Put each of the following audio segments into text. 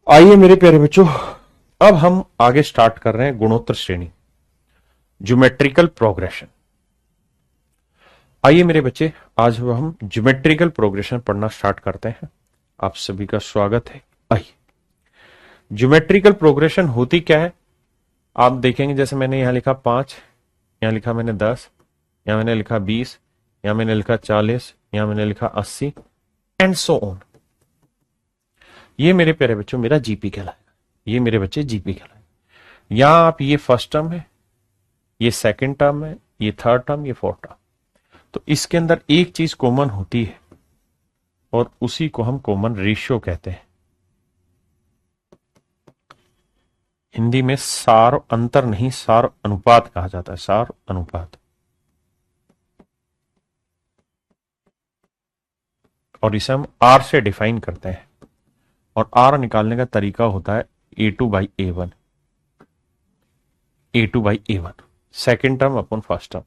आइए मेरे प्यारे बच्चों, अब हम आगे स्टार्ट कर रहे हैं गुणोत्तर श्रेणी, ज्योमेट्रिकल प्रोग्रेशन। आइए मेरे बच्चे, आज हम ज्योमेट्रिकल प्रोग्रेशन पढ़ना स्टार्ट करते हैं। आप सभी का स्वागत है। आइए, ज्योमेट्रिकल प्रोग्रेशन होती क्या है आप देखेंगे। जैसे मैंने यहां लिखा 5, यहां लिखा मैंने 10, यहां मैंने लिखा 20, यहां मैंने लिखा 40, यहां मैंने लिखा 80 एंड सो ऑन। ये मेरे प्यारे बच्चों मेरा जीपी कहलाएगा। ये मेरे बच्चे जीपी कहलाएगा। यहां आप, ये फर्स्ट टर्म है, ये सेकंड टर्म है, ये थर्ड टर्म, ये फोर्थ टर्म। तो इसके अंदर एक चीज कॉमन होती है और उसी को हम कॉमन रेशियो कहते हैं। हिंदी में सार अंतर नहीं, सार अनुपात कहा जाता है। सार अनुपात। और इसे हम आर से डिफाइन करते हैं और आर निकालने का तरीका होता है A2/A1। A2/A1 second term upon first term.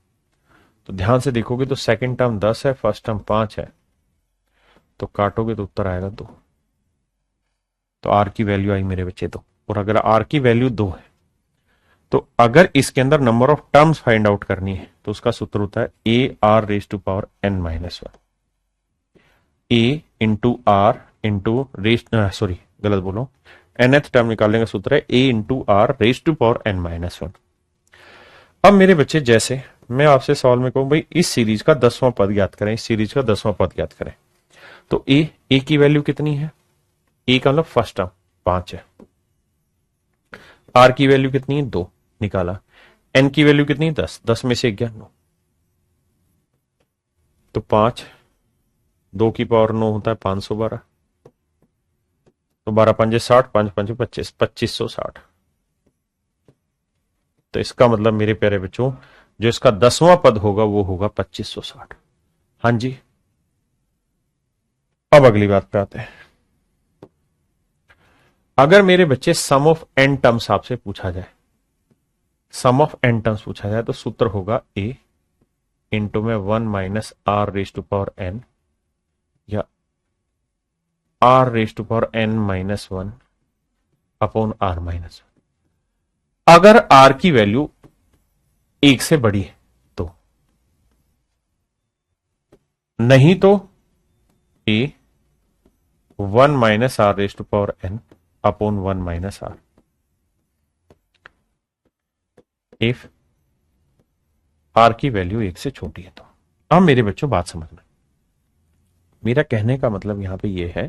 तो ध्यान से देखोगे तो सेकेंड टर्म 10 है, फर्स्ट टर्म 5 है, तो काटोगे तो उत्तर आएगा 2। तो आर की वैल्यू आई मेरे बच्चे 2। और अगर आर की वैल्यू 2 है तो अगर इसके अंदर number of terms find out करनी है तो उसका सूत्र होता है AR⁻n-1। A into r into sorry गलत बोलो, nth टर्म निकालने का सूत्र है A⁻r⁻n-1। अब मेरे बच्चे, जैसे मैं आपसे सवाल में कहूं भाई इस सीरीज का 10वां पद ज्ञात करें, इस सीरीज का 10वां पद ज्ञात करें, तो ए की वैल्यू कितनी है? ए का मतलब फर्स्ट टर्म 5 है। आर की वैल्यू कितनी है? 2 निकाला। एन की वैल्यू कितनी है? 10। 10 में से 9। तो 5, 2 की पावर 9 होता है 512। तो 12 पंजे 60, 5 पंजे 25, 2560। तो इसका मतलब मेरे प्यारे बच्चों, जो इसका 10वां पद होगा वो होगा 2560। हाँ जी। अब अगली बात पे आते हैं। अगर मेरे बच्चे सम ऑफ एन टर्म्स आपसे पूछा जाए, सम ऑफ एन टर्म्स पूछा जाए, तो सूत्र होगा ए इंटू में 1 - r⁻n या r⁻n-1 अपॉन r-1। अगर r की वैल्यू 1 से बड़ी है तो, नहीं तो a 1 - r⁻n upon 1 - r। If r की वैल्यू 1 से छोटी है तो। अब मेरे बच्चों बात समझना, मेरा कहने का मतलब यहां पे ये है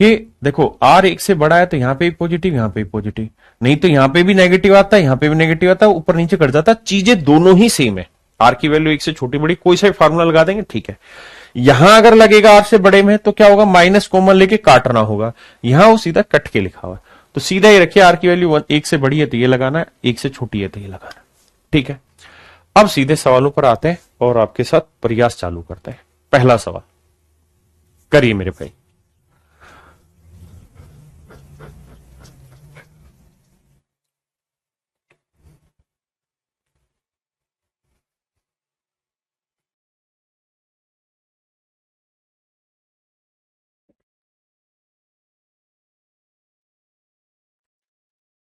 कि देखो r 1 से बड़ा है तो यहां पे भी पॉजिटिव, यहां पे भी पॉजिटिव, नहीं तो यहां पे भी नेगेटिव आता है, यहां पे भी नेगेटिव आता है, ऊपर नीचे कर जाता है। चीजें दोनों ही सेम है। r की वैल्यू 1 से छोटी बड़ी, कोई सा भी फार्मूला लगा देंगे, ठीक है। यहां अगर लगेगा r से बड़े में तो क्या होगा? माइनस कॉमन लेके काटना होगा। यहां वो सीधा कट के लिखा हुआ है, तो सीधा ही रखिए r की वैल्यू 1 से बड़ी है तो ये लगाना है, 1 से छोटी है तो ये लगाना, ठीक है। अब सीधे सवालों पर आते हैं और आपके साथ प्रयास चालू करते हैं। पहला सवाल करिए मेरे भाई।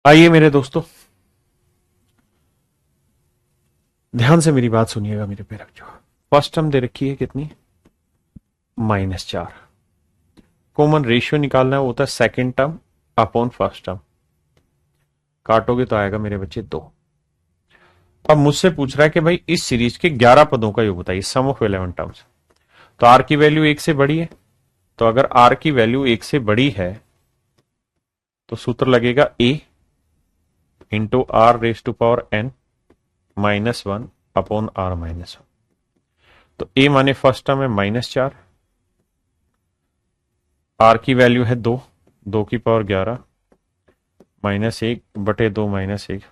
आइए मेरे दोस्तों, ध्यान से मेरी बात सुनिएगा मेरे प्यारे बच्चों। फर्स्ट टर्म दे रखी है कितनी? -4। कॉमन रेशियो निकालना है, होता है second term upon first term. काटोगे तो आएगा मेरे बच्चे 2। अब मुझसे पूछ रहा है कि भाई इस सीरीज के 11 पदों का योग बताइए, सम ऑफ 11 टर्म्स। तो आर की वैल्यू 1 से बड़ी है, तो अगर आर की वैल्यू 1 से बड़ी है तो सूत्र लगेगा ए इंटू r⁻n-1 अपॉन r-1। तो ए माने फर्स्ट टर्म है -4, आर की वैल्यू है 2, 2 की पावर 11, -1/2 -1,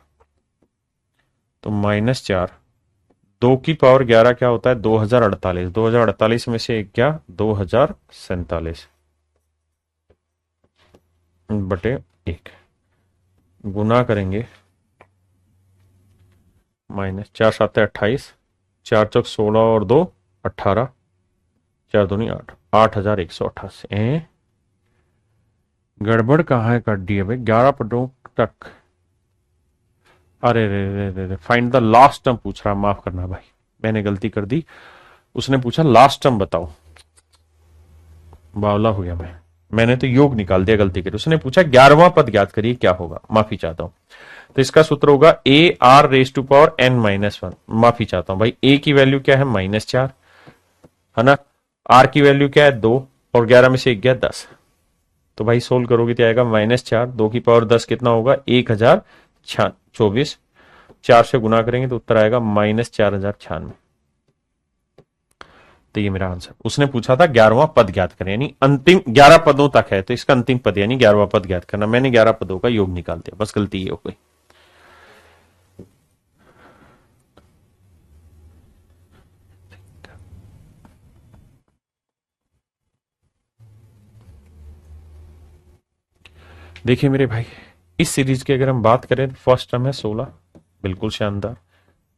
तो -4, 2 की पावर 11 क्या होता है? 2048। 2048 में से 1 क्या? 2047/1 गुना करेंगे, -4 7 28, 4 चौक 16 और 2 18, 4 दूनी 8, 8188। गड़बड़ कहाँ है कर दी है भाई, 11 पदों तक। अरे रे रे रे रे, फाइंड द लास्ट टर्म पूछ रहा, माफ करना भाई, मैंने गलती कर दी। उसने पूछा लास्ट टर्म बताओ, बावला हो गया मैंने तो योग निकाल दिया गलती करी। उसने पूछा 11वां पद ज्ञात करिए क्या होगा, माफी चाहता हूं। तो इसका सूत्र होगा a r raise to power n minus one. माफी चाहता हूं भाई, ए की वैल्यू क्या है -4, है ना। आर की वैल्यू क्या है 2, और 11 में से 1 गया 10। तो भाई सोल्व करोगे तो आएगा -4, 2 की पावर 10 कितना होगा 1024। 4 से गुना करेंगे तो उत्तर आएगा -4096। तो ये मेरा आंसर। उसने पूछा था 11वां पद ज्ञात करें, यानी अंतिम 11 पदों तक है तो इसका अंतिम पद यानी 11वां पद ज्ञात करना। मैंने 11 पदों का योग निकाल दिया, बस गलती ये हो गई। देखिए मेरे भाई, इस सीरीज की अगर हम बात करें तो फर्स्ट टर्म है 16, बिल्कुल शानदार।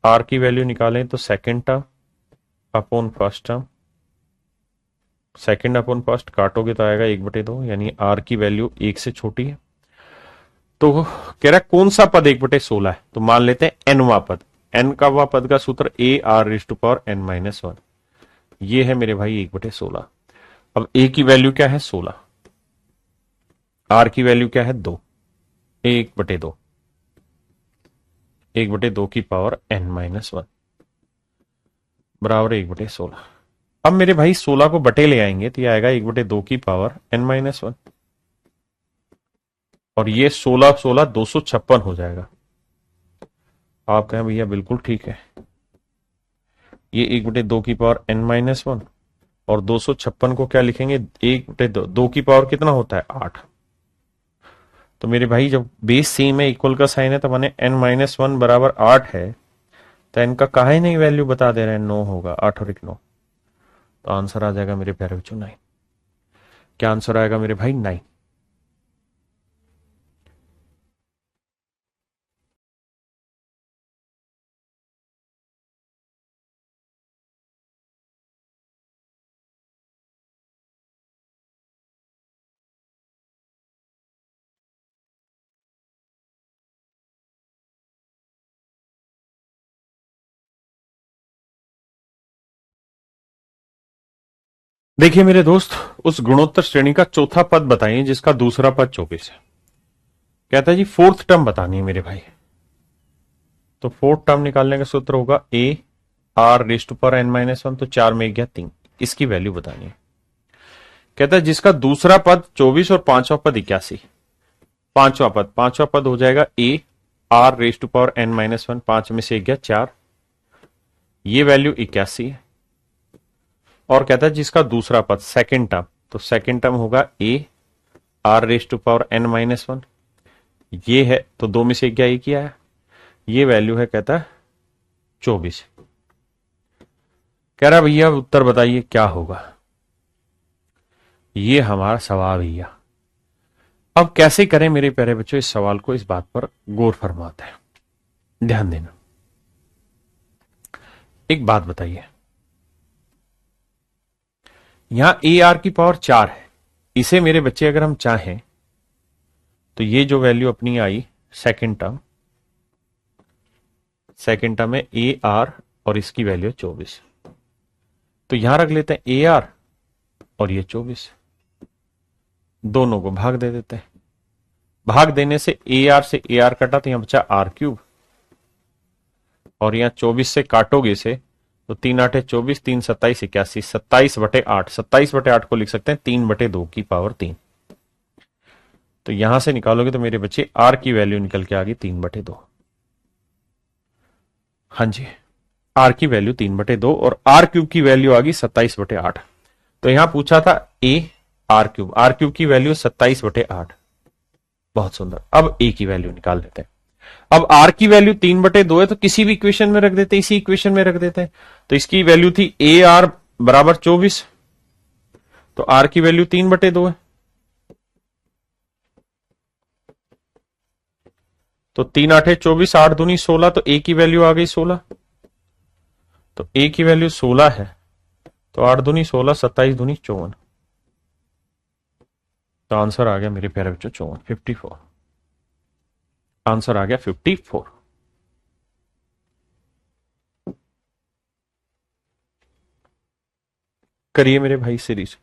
आर की वैल्यू निकालें तो second term upon first term, second upon first काटोगे तो आएगा 1/2, यानी आर की वैल्यू 1 से छोटी है। तो कह रहा है कौन सा पद 1/16 है, तो मान लेते हैं एनवा पद। एन का वा पद का सूत्र a r raise to power n minus one. ये है मेरे भाई 1/16। अब ए की वैल्यू क्या है 16, आर की वैल्यू क्या है 2, 1/2, 1/2 की पावर एन माइनस वन बराबर 1/16। अब मेरे भाई 16 को बटे ले आएंगे तो ये आएगा 1/2 की पावर एन माइनस वन, और ये 16 16 256 हो जाएगा। आप कहें भैया बिल्कुल ठीक है, ये 1/2 की पावर एन माइनस वन और 256 को क्या लिखेंगे 1/2, 2 की पावर कितना होता है 8। तो मेरे भाई जब बेस सेम है, इक्वल का साइन है, तो माने n-1 बराबर 8 है, तो n का काहे नहीं वैल्यू बता दे रहे हैं, 9 होगा, 8 और 1 9। तो आंसर आ जाएगा मेरे प्यारे बच्चों 9। क्या आंसर आएगा मेरे भाई 9। देखिए मेरे दोस्त, उस गुणोत्तर श्रेणी का चौथा पद बताइए जिसका दूसरा पद 24 है। कहता है जी फोर्थ टर्म बतानी है मेरे भाई। तो फोर्थ टर्म निकालने का सूत्र होगा a r raise to power n minus one, तो 4 में 1 गया 3, इसकी वैल्यू बतानी है। कहता है जिसका दूसरा पद 24 और पांचवा पद 81। पांचवा पद हो जाएगा a r raise to power n minus one, 5 में से 1 गया 4, ये वैल्यू 81 है। और कहता है जिसका दूसरा पद सेकंड टर्म, तो सेकंड टर्म होगा a r raise to power n minus one, ये है, तो 2 में से 1 गया 1 ही आया, ये वैल्यू है कहता है 24। कह रहा भैया उत्तर बताइए क्या होगा, ये हमारा सवाल भैया। अब कैसे करें मेरे प्यारे बच्चों इस सवाल को, इस बात पर गौर फरमाते हैं, ध्यान देना। एक बात बताइए, यहां ए आर की पावर 4 है, इसे मेरे बच्चे अगर हम चाहें तो ये जो वैल्यू अपनी आई सेकंड टर्म है ए आर और इसकी वैल्यू 24, तो यहां रख लेते हैं ए आर और ये 24, दोनों को भाग दे देते हैं। भाग देने से ए आर कटा तो यहां बचा आर क्यूब, और यहां 24 से काटोगे से तो 3 8 24, 3 27 81, 27/8, 27/8 को लिख सकते हैं 3/2 की पावर 3। तो यहां से निकालोगे तो मेरे बच्चे आर की वैल्यू निकल के आ गई 3/2। हाँ जी, आर की वैल्यू 3/2 और आर क्यूब की वैल्यू आ गई 27/8। तो यहां पूछा था ए आर क्यूब की वैल्यू 27/8। बहुत सुंदर। अब ए की वैल्यू निकाल लेते हैं। अब आर की वैल्यू 3/2 है तो किसी भी इक्वेशन में रख देते, इसी इक्वेशन में रख देते हैं। तो इसकी वैल्यू थी ए आर बराबर 24, तो आर की वैल्यू 3/2 है, तो 3 8 24, 8 दूनी 16, तो ए की वैल्यू आ गई 16। तो ए की वैल्यू 16 है, तो 8 दूनी 16, 27 दूनी 54। तो आंसर आ गया मेरे प्यारे बच्चों 54। आंसर आ गया 54। करिए मेरे भाई सीरीज।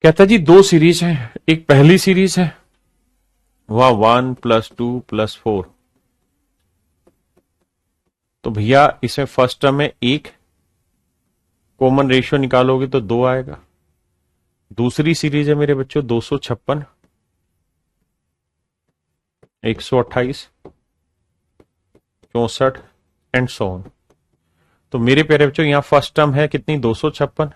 कहता जी दो सीरीज है, एक पहली सीरीज है वह 1 + 2 + 4। तो भैया इसमें फर्स्ट टर्म में एक, कॉमन रेशियो निकालोगे तो 2 आएगा। दूसरी सीरीज है मेरे बच्चों 256, 128, 64 एंड सो ऑन। तो मेरे प्यारे बच्चों यहां फर्स्ट टर्म है कितनी 256,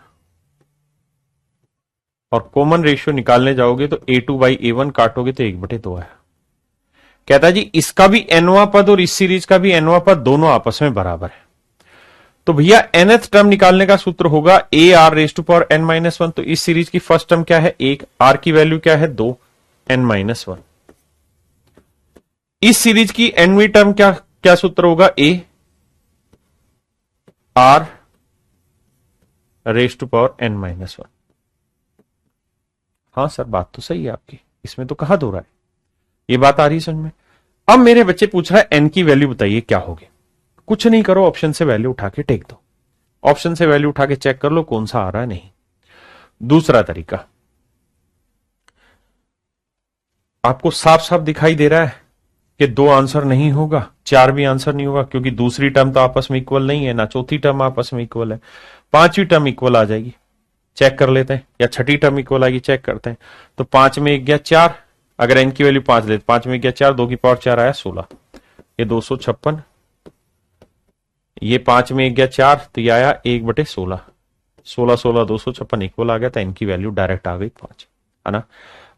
और कॉमन रेशियो निकालने जाओगे तो A2/A1 काटोगे तो 1/2 है। कहता है जी इसका भी एनवा पद और इस सीरीज का भी एनवा पद दोनों आपस में बराबर है। तो भैया nth टर्म निकालने का सूत्र होगा AR⁻n-1। तो इस सीरीज की फर्स्ट टर्म क्या है 1, R की वैल्यू क्या है 2, n-1। इस सीरीज की nवीं टर्म क्या क्या सूत्र होगा AR⁻n-1। हाँ सर बात तो सही है आपकी, इसमें तो कहा दो रहा है, ये बात आ रही है समझ में। अब मेरे बच्चे पूछ रहा है एन की वैल्यू बताइए क्या होगी। कुछ नहीं करो, ऑप्शन से वैल्यू उठा के टेक दो। ऑप्शन से वैल्यू उठा के चेक कर लो कौन सा आ रहा है नहीं। दूसरा तरीका, आपको साफ साफ दिखाई दे रहा है कि 2 आंसर नहीं होगा, 4 भी आंसर नहीं होगा, क्योंकि दूसरी टर्म तो आपस में इक्वल नहीं है, ना चौथी टर्म आपस में इक्वल है। 5वीं टर्म इक्वल आ जाएगी, चेक कर लेते हैं, या 6ठी टर्म इक्वल आएगी, चेक करते हैं। तो 5 में 1 गया 4, अगर एन की वैल्यू 5 लेते, 5 में 1 गया 4, 2 की पावर 4 आया 16, ये 256। ये 5 में 1 गया 4, तो ये आया 1/16, 16 16 256 इक्वल आ गया, तो एन की वैल्यू डायरेक्ट आ गई 5, है ना।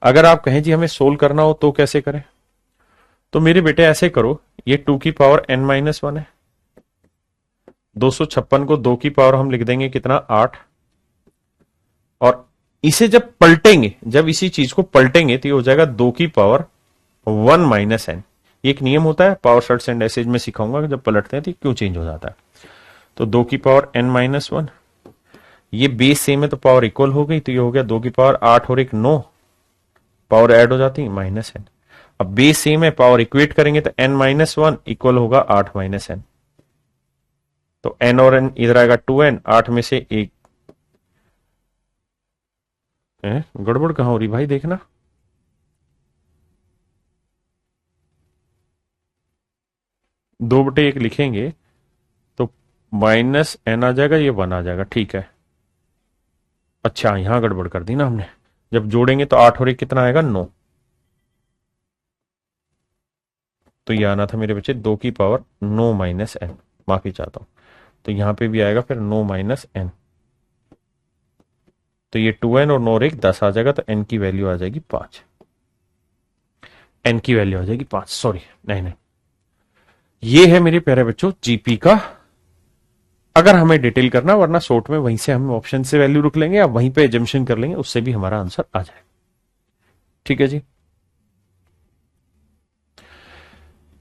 अगर आप कहें जी हमें सोल्व करना हो तो कैसे करें, तो मेरे बेटे ऐसे करो, ये 2 की पावर n-1 है, 256 को 2 की पावर हम लिख देंगे कितना 8, और इसे जब पलटेंगे, जब इसी चीज को पलटेंगे तो ये हो जाएगा 2 की पावर 1 - n। ये एक नियम होता है, पावर शॉर्ट्स एंड एसेज में सिखाऊंगा कि जब पलटते हैं तो क्यों चेंज हो जाता है। तो 2 की पावर n-1, ये बेस सेम है तो पावर इक्वल हो गई, तो ये हो गया 2 की पावर 8 और 1 9, पावर ऐड हो जाती है -n। अब बेस सेम है, पावर इक्वेट करेंगे तो n-1 इक्वल होगा 8 - n। तो n और n इधर आएगा 2n, 8 में से 1 गड़बड़ कहां हो रही भाई देखना। दो बटे एक लिखेंगे तो -n आ जाएगा, ये 1 आ जाएगा, ठीक है। अच्छा यहां गड़बड़ कर दी ना हमने, जब जोड़ेंगे तो 8 और 1 कितना आएगा 9, तो ये आना था मेरे बच्चे 2 की पावर 9 - n, माफी चाहता हूं। तो यहां पे भी आएगा फिर 9 - n, तो ये 2n और 9 और 1 10 आ जाएगा, तो n की वैल्यू आ जाएगी 5। n की वैल्यू आ जाएगी 5, सॉरी नहीं नहीं, ये है मेरे प्यारे बच्चों जीपी का। अगर हमें डिटेल करना, वरना शॉर्ट में वहीं से हम ऑप्शन से वैल्यू रुक लेंगे या वहीं पे एजम्पशन कर लेंगे, उससे भी हमारा आंसर आ जाएगा। ठीक है जी।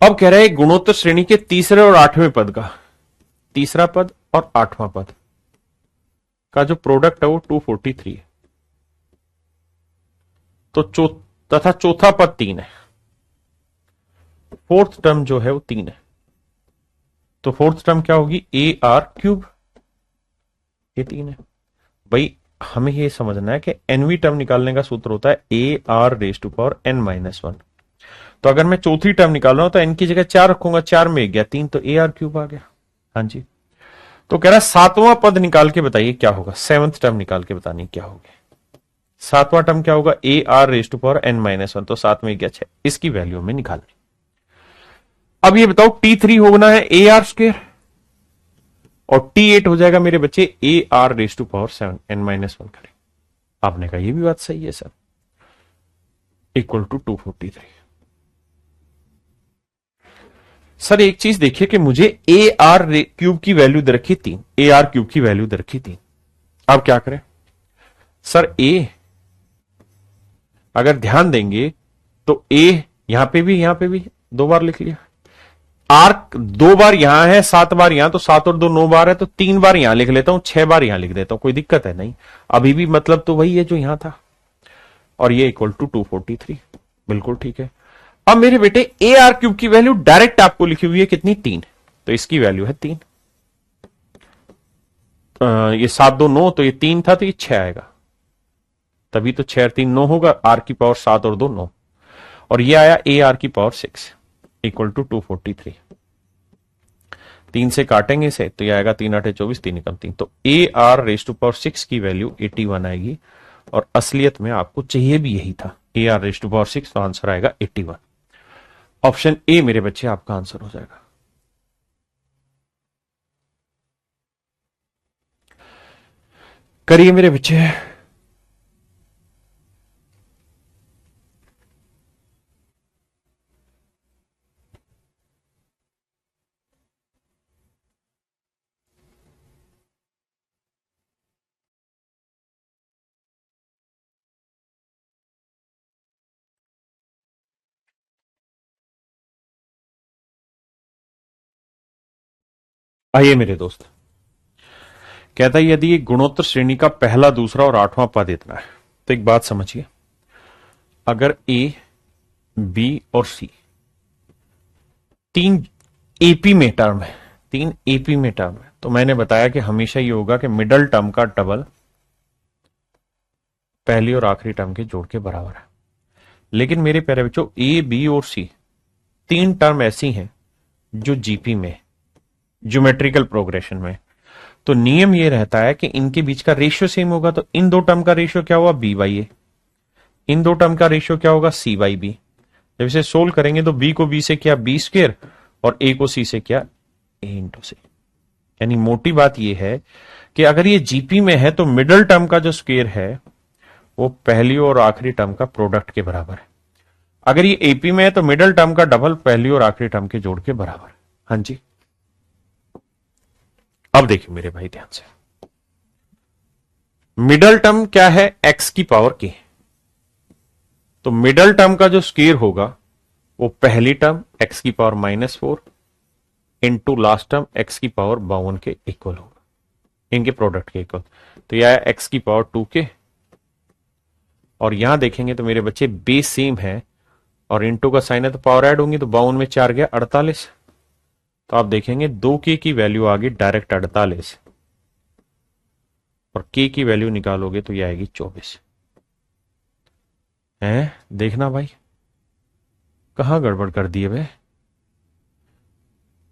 अब कह रहे हैं गुणोत्तर श्रेणी के तीसरे और 8वें पद का, तीसरा पद और 8वां पद का जो प्रोडक्ट है वो 243 है, तो तथा चौथा पद 3 है, फोर्थ टर्म जो है वो 3 है। तो फोर्थ टर्म क्या होगी AR3, ये 3 है। भाई हमें ये समझना है कि nवीं टर्म निकालने का सूत्र होता है AR⁻n-1। तो अगर मैं चौथी टर्म निकाल रहा हूं तो n की जगह 4 रखूंगा, 4 में 1 गया 3, तो AR3 आ गया। हाँ जी। तो कह रहा है 7वां पद निकाल के बताइए क्या होगा, 7th टर्म निकाल के बतानी क्या होगी। 7वां टर्म क्या होगा AR⁻n-1, तो 7 में 1 गया 6, इसकी वैल्यू में निकालनी। अब ये बताओ T3 होना है AR², और T8 हो जाएगा मेरे बच्चे AR⁻7n-1 करें। आपने कहा ये भी बात सही है सर, इक्वल टू 243। सर एक चीज देखिए कि मुझे AR³ की वैल्यू दे रखी 3, AR³ की वैल्यू दे रखी 3, अब क्या करें सर, ए अगर ध्यान देंगे तो ए यहां पे भी 2 बार लिख लिया, आर्क 2 बार यहां है, 7 बार यहां, तो 7 और 2 9 बार है, तो 3 बार यहां लिख लेता हूं, 6 बार यहां लिख देता हूं, कोई दिक्कत है नहीं, अभी भी मतलब तो वही है जो यहां था, और ये इक्वल टू 243, बिल्कुल ठीक है। अब मेरे बेटे ए आर क्यूब की वैल्यू डायरेक्ट आपको लिखी हुई है कितनी, 3, तो इसकी वैल्यू है 3। ये 7 2 9, तो ये 3 था, तो ये 6 आएगा, तभी तो 6 और 3 9 होगा, आर की पावर 7 और 2 9, और ये आया ए आर की पावर 6 इक्वल टू 243। 3 से काटेंगे इसे तो ये आएगा 3 8 24, 3 एकम 3, तो a r raise to power 6 की वैल्यू 81 आएगी, और असलियत में आपको चाहिए भी यही था, a r raise to power 6, तो आंसर आएगा 81। ऑप्शन ए मेरे बच्चे आपका आंसर हो जाएगा। करिए मेरे बच्चे। आइए मेरे दोस्त, कहता है यदि एक गुणोत्तर श्रेणी का पहला, दूसरा और 8वां पद इतना है, तो एक बात समझिए, अगर ए, बी और सी तीन एपी में टर्म है, 3 एपी में टर्म है, तो मैंने बताया कि हमेशा ये होगा कि मिडल टर्म का डबल पहली और आखिरी टर्म के जोड़ के बराबर है। लेकिन मेरे प्यारे बच्चों, ए, बी और सी 3 टर्म ऐसी हैं जो जीपी में, ज्योमेट्रिकल प्रोग्रेशन में, तो नियम ये रहता है कि इनके बीच का रेशियो सेम होगा, तो इन 2 टर्म का रेशियो क्या हुआ, बी बाई ए, इन 2 टर्म का रेशियो क्या होगा, सी बाई बी। जब इसे सोल्व करेंगे तो बी को बी से किया बी स्क्वायर, और ए को सी से किया ए इंटू सी। यानी मोटी बात यह है कि अगर ये जीपी में है तो मिडल टर्म का जो स्क्वायर है वो पहली और आखिरी टर्म का प्रोडक्ट के बराबर है, अगर ये एपी में है तो मिडल टर्म का डबल पहली और आखिरी टर्म के जोड़ के बराबर है। हाँ जी, अब देखिए मेरे भाई ध्यान से, मिडल टर्म क्या है, एक्स की पावर के, तो मिडल टर्म का जो स्क्वायर होगा वो पहली टर्म एक्स की power -4 into last term x की पावर 52 के इक्वल होगा, इनके प्रोडक्ट के इक्वल, तो यह है एक्स की पावर 2 के, और यहां देखेंगे तो मेरे बच्चे बेस सेम है, और इंटू का साइन है तो पावर ऐड होंगी, तो 52 में 4 गया 48, तो आप देखेंगे 2k की वैल्यू आ गई डायरेक्ट 48, और k की वैल्यू निकालोगे तो ये आएगी 24 है। देखना भाई कहां गड़बड़ कर दिए भाई,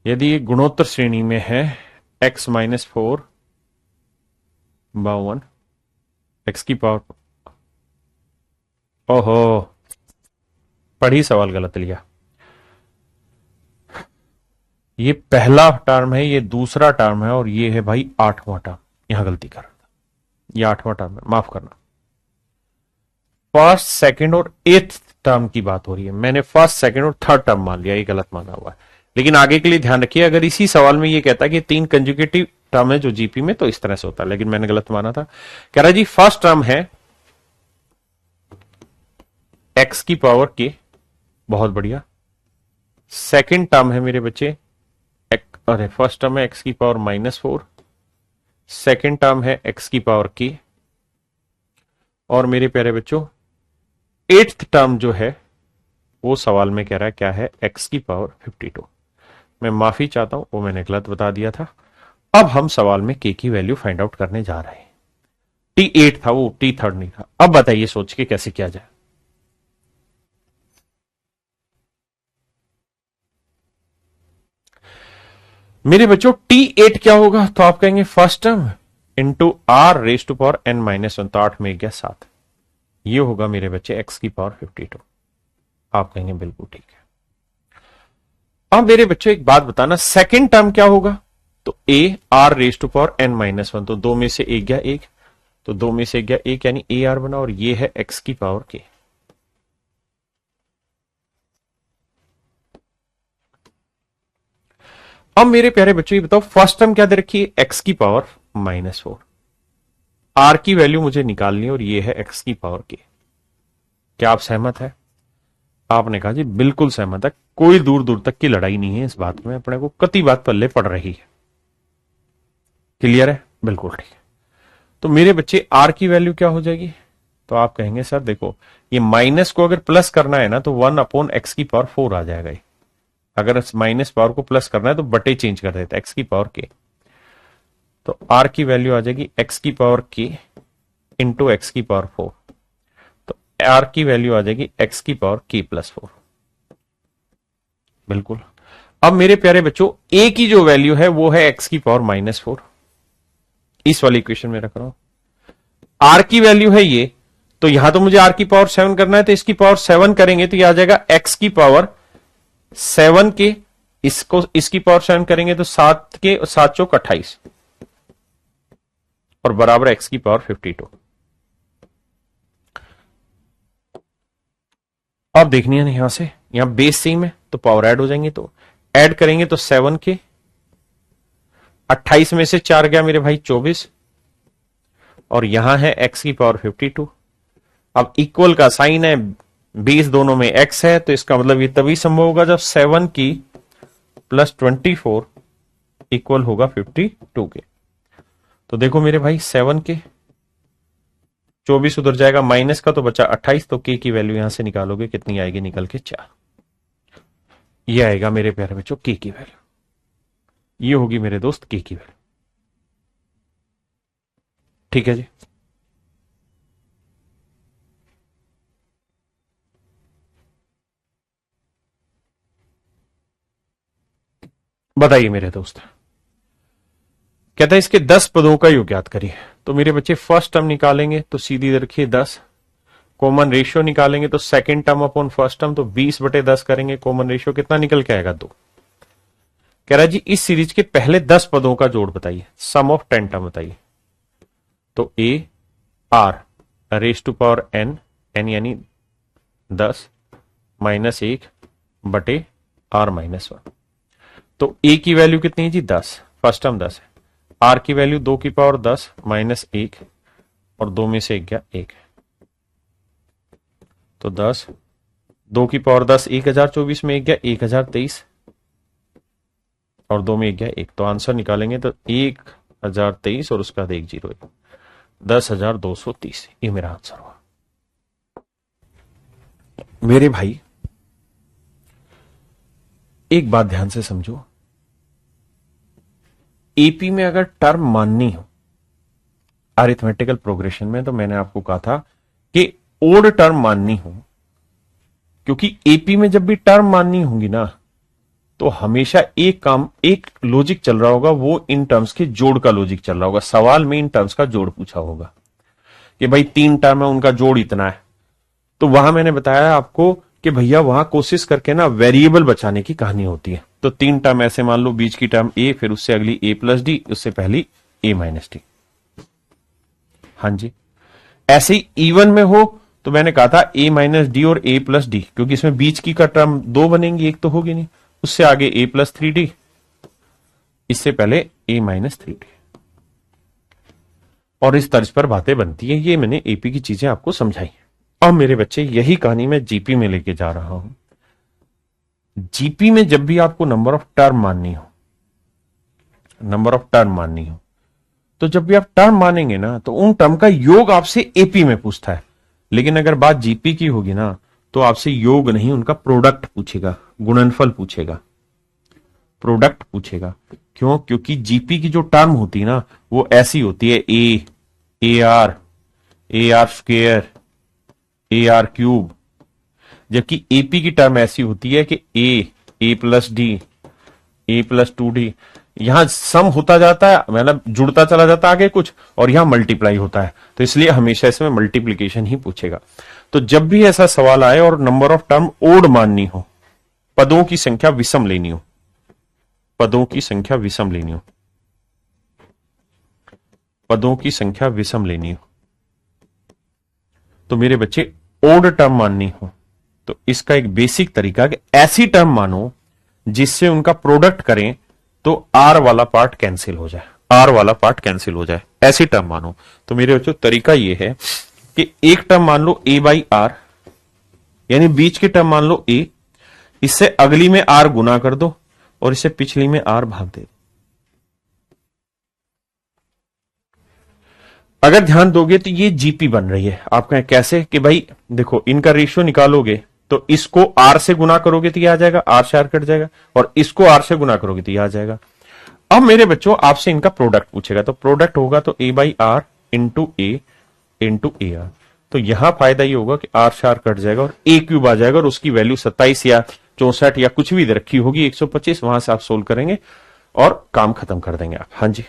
यदि ये गुणोत्तर श्रेणी में है x-4 52 एक्स की पावर, ओहो पढ़ी सवाल गलत लिया, ये पहला टर्म है, ये दूसरा टर्म है, और ये है भाई 8वां टर्म, यहां गलती कर रहा था, ये 8वां टर्म है, माफ करना, फर्स्ट सेकंड और एथ टर्म की बात हो रही है, मैंने फर्स्ट सेकंड और थर्ड टर्म मान लिया, ये गलत माना हुआ है, लेकिन आगे के लिए ध्यान रखिए, अगर इसी सवाल में ये कहता है कि 3 कंजुगेटिव टर्म है जो जीपी में, तो इस तरह से होता है, लेकिन मैंने गलत माना था। कह रहा जी फर्स्ट टर्म है एक्स की पावर के, बहुत बढ़िया, सेकंड टर्म है मेरे बच्चे अरे फर्स्ट टर्म है एक्स की पावर -4, सेकंड टर्म है एक्स की पावर के, और मेरे प्यारे बच्चों एट्थ टर्म जो है वो सवाल में कह रहा है क्या है, एक्स की पावर 52। मैं माफी चाहता हूं, वो मैंने गलत बता दिया था। अब हम सवाल में के की वैल्यू फाइंड आउट करने जा रहे हैं, T8 था वो, T3 नहीं था। अब बताइए सोच के कैसे किया जाए। मेरे बच्चों T8 क्या होगा, तो आप कहेंगे first term into r raise to power n-1, तो 8 में गया 7, ये होगा मेरे बच्चे एक्स की पावर 52। आप कहेंगे बिल्कुल ठीक है। अब मेरे बच्चों एक बात बताना, सेकंड टर्म क्या होगा, तो a r raise to power n-1, तो 2 में से 1 गया 1, तो 2 में से 1 गया 1, यानी ए आर बना, और ये है एक्स की पावर के। अब मेरे प्यारे बच्चों ये बताओ फर्स्ट टर्म क्या दे रखी है, एक्स की पावर -4, आर की वैल्यू मुझे निकालनी है और ये है एक्स की पावर के। क्या आप सहमत है? आपने कहा जी बिल्कुल सहमत है, कोई दूर दूर तक की लड़ाई नहीं है इस बात में, अपने को कति बात पल्ले पड़ रही है। क्लियर है? बिल्कुल ठीक है। तो मेरे बच्चे आर की वैल्यू क्या हो जाएगी? तो आप कहेंगे सर देखो ये माइनस को अगर प्लस करना है ना तो 1/x की पावर 4 आ जाएगा। अगर माइनस पावर को प्लस करना है तो बटे चेंज कर देते एक्स की पावर के। तो आर की वैल्यू आ जाएगी एक्स की पावर के इंटू एक्स की पावर 4। तो आर की वैल्यू आ जाएगी एक्स की पावर के प्लस 4। बिल्कुल। अब मेरे प्यारे बच्चों ए की जो वैल्यू है वो है एक्स की पावर -4, इस वाली इक्वेशन में रख रहा हूं। आर की वैल्यू है ये, तो यहां तो मुझे आर की पावर 7 करना है, तो इसकी पावर 7 करेंगे तो ये आ जाएगा एक्स की पावर 7 के, इसको इसकी पावर 7 करेंगे तो 7 के 7 चौक 28 और बराबर एक्स की पावर 52। अब देखनी है यहां से, यहां बेस सेम है तो पावर ऐड हो जाएंगे, तो ऐड करेंगे तो 7 के 28 में से 4 गया मेरे भाई 24 और यहां है एक्स की पावर 52। अब इक्वल का साइन है, बेस दोनों में एक्स है, तो इसका मतलब ये तभी संभव होगा जब 7 की प्लस 24 इक्वल होगा 52 के। तो देखो मेरे भाई 7 के 24 उधर जाएगा, माइनस का तो बचा 28, तो के की वैल्यू यहां से निकालोगे कितनी आएगी? निकल के 4। ये आएगा मेरे प्यारे बच्चों के की वैल्यू, ये होगी मेरे दोस्त के की वैल्यू। ठीक है जी। बताइए मेरे दोस्त, कहता है इसके 10 पदों का योग ज्ञात करिए। तो मेरे बच्चे फर्स्ट टर्म निकालेंगे तो सीधी रखिए 10, कॉमन रेशियो निकालेंगे तो second term upon first term, तो 20/10 करेंगे, कॉमन रेशियो कितना निकल के आएगा? 2। कह रहा है जी इस सीरीज के पहले 10 पदों का जोड़ बताइए, सम ऑफ 10 टर्म बताइए। तो a r raise to power n, n यानी 10 -1 बटे आर -1। तो ए की वैल्यू कितनी है जी? 10, फर्स्ट टर्म 10 है। आर की वैल्यू 2 की पावर 10 -1 और 2 में से 1 गया 1, तो 10 2 की पावर 10 1024 में 1 गया 1023 और 2 में 1 गया 1, तो आंसर निकालेंगे तो 1023 और उसका 1 0 10,230, ये मेरा आंसर हुआ। मेरे भाई एक बात ध्यान से समझो, एपी में अगर टर्म माननी हो अरिथमेटिकल प्रोग्रेशन में, तो मैंने आपको कहा था कि ओड टर्म माननी हो, क्योंकि एपी में जब भी टर्म माननी होगी ना तो हमेशा एक लॉजिक चल रहा होगा, वो इन टर्म्स के जोड़ का लॉजिक चल रहा होगा। सवाल में इन टर्म्स का जोड़ पूछा होगा कि भाई 3 टर्म है उनका जोड़ इतना है, तो वहां मैंने बताया आपको कि भैया वहां कोशिश करके ना वेरिएबल बचाने की कहानी होती है। तो 3 टर्म ऐसे मान लो, बीच की टर्म ए, फिर उससे अगली ए प्लस डी, उससे पहली ए माइनस डी। हाँ जी, ऐसे ही इवन में हो तो मैंने कहा था ए माइनस डी और ए प्लस डी, क्योंकि इसमें बीच की का टर्म 2 बनेंगी, एक तो होगी नहीं, उससे आगे ए प्लस 3d, इससे पहले ए माइनस 3d, और इस तर्ज पर बातें बनती है। ये मैंने एपी की चीजें आपको समझाई। अब मेरे बच्चे यही कहानी मैं जीपी में लेके जा रहा हूं। जीपी में जब भी आपको नंबर ऑफ टर्म माननी हो, तो जब भी आप टर्म मानेंगे ना तो उन टर्म का योग आपसे एपी में पूछता है। लेकिन अगर बात जीपी की होगी ना तो आपसे योग नहीं, उनका प्रोडक्ट पूछेगा, गुणनफल पूछेगा, प्रोडक्ट पूछेगा। क्यों? क्योंकि जीपी की जो टर्म होती है ना वो ऐसी होती है, a are square, A R cube, जबकि एपी की टर्म ऐसी होती है कि ए प्लस डी, ए प्लस 2d, यहां सम होता जाता है, मतलब जुड़ता चला जाता है आगे कुछ, और यहां मल्टीप्लाई होता है, तो इसलिए हमेशा इसमें मल्टीप्लीकेशन ही पूछेगा। तो जब भी ऐसा सवाल आए और नंबर ऑफ टर्म ओड माननी हो, पदों की संख्या विषम लेनी हो, पदों की संख्या विषम लेनी हो, पदों की संख्या विषम लेनी हो, तो मेरे बच्चे ओड टर्म माननी हो तो इसका एक बेसिक तरीका कि ऐसी टर्म मानो जिससे उनका प्रोडक्ट करें तो आर वाला पार्ट कैंसिल हो जाए। आर वाला पार्ट कैंसिल हो जाए, ऐसी टर्म मानो। तो मेरे बच्चों तरीका ये है कि एक टर्म मान लो ए बाई आर, यानी बीच की टर्म मान लो ए, इससे अगली में आर गुना कर दो और इससे पिछली में आर भाग दे दो। अगर ध्यान दोगे तो ये जीपी बन रही है। आप कहें कैसे कि भाई देखो इनका रेशियो निकालोगे तो इसको आर से गुना करोगे तो ये आ जाएगा, आर से आर कट जाएगा, और इसको आर से गुना करोगे तो ये आ जाएगा। अब मेरे बच्चों आपसे इनका प्रोडक्ट पूछेगा, तो प्रोडक्ट होगा तो A by R into A R. तो यहां फायदा ये होगा कि आर से आर कट जाएगा और ए क्यूब आ जाएगा, और उसकी वैल्यू 27 या 64 या कुछ भी दे रखी होगी 125, वहां से आप सोल्व करेंगे और काम खत्म कर देंगे आप। हाँ जी,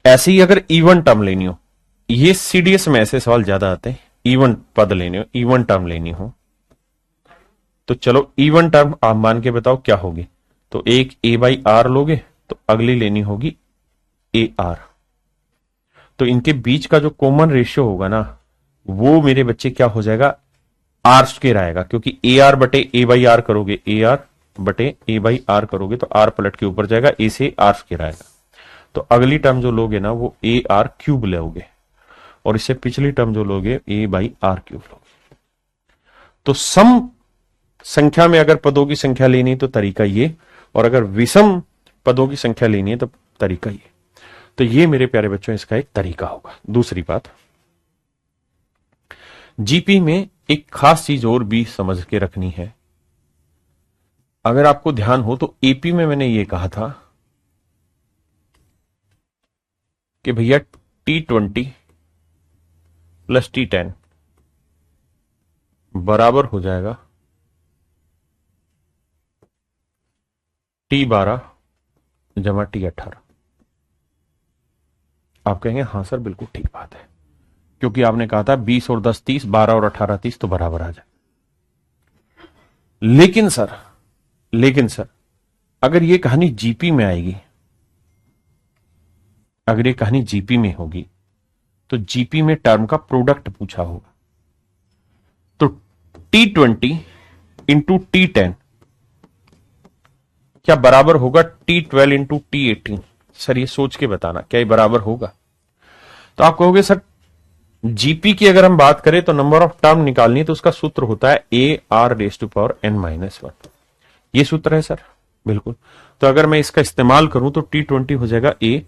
ऐसे ही अगर इवन टर्म लेनी हो, ये सीडीएस में ऐसे सवाल ज्यादा आते हैं, इवन पद लेने हो, इवन टर्म लेनी हो, तो चलो इवन टर्म आप मान के बताओ क्या होगी। तो एक ए बाई आर लोगे तो अगली लेनी होगी ए आर। तो इनके बीच का जो कॉमन रेशियो होगा ना, वो मेरे बच्चे क्या हो जाएगा, आर स्क्वायर आएगा, क्योंकि ए आर बटे ए बाई आर करोगे, ए आर बटे ए बाई आर करोगे तो आर पलट के ऊपर जाएगा, ए से आर स्क्वायर आएगा। तो अगली टर्म जो लोगे ना वो ए आर क्यूब लोगे, और इससे पिछली टर्म जो लोगे ए बाई आर क्यूब लोगे। तो सम संख्या में अगर पदों की संख्या लेनी है तो तरीका ये, और अगर विषम पदों की संख्या लेनी है तो तरीका ये। तो ये मेरे प्यारे बच्चों इसका एक तरीका होगा। दूसरी बात, जीपी में एक खास चीज और भी समझ के रखनी है। अगर आपको ध्यान हो तो एपी में मैंने ये कहा था कि भैया T20 प्लस T10 बराबर हो जाएगा T12 जमा T18। आप कहेंगे हाँ सर बिल्कुल ठीक बात है, क्योंकि आपने कहा था 20 और 10 30, 12 और 18 30 तो बराबर आ जाए। लेकिन सर अगर ये कहानी जीपी में आएगी, अगर ये कहानी जीपी में होगी तो जीपी में टर्म का प्रोडक्ट पूछा होगा। तो T20 इंटू T10 क्या बराबर होगा T12 इंटू T18? सर ये सोच के बताना क्या ये बराबर होगा। तो आप कहोगे सर जीपी की अगर हम बात करें तो नंबर ऑफ टर्म निकालनी है तो उसका सूत्र होता है a r raise to power n minus 1। ये सूत्र है सर, बिल्कुल। तो अगर मैं इसका इस्तेमाल करूं तो T20 हो जाएगा a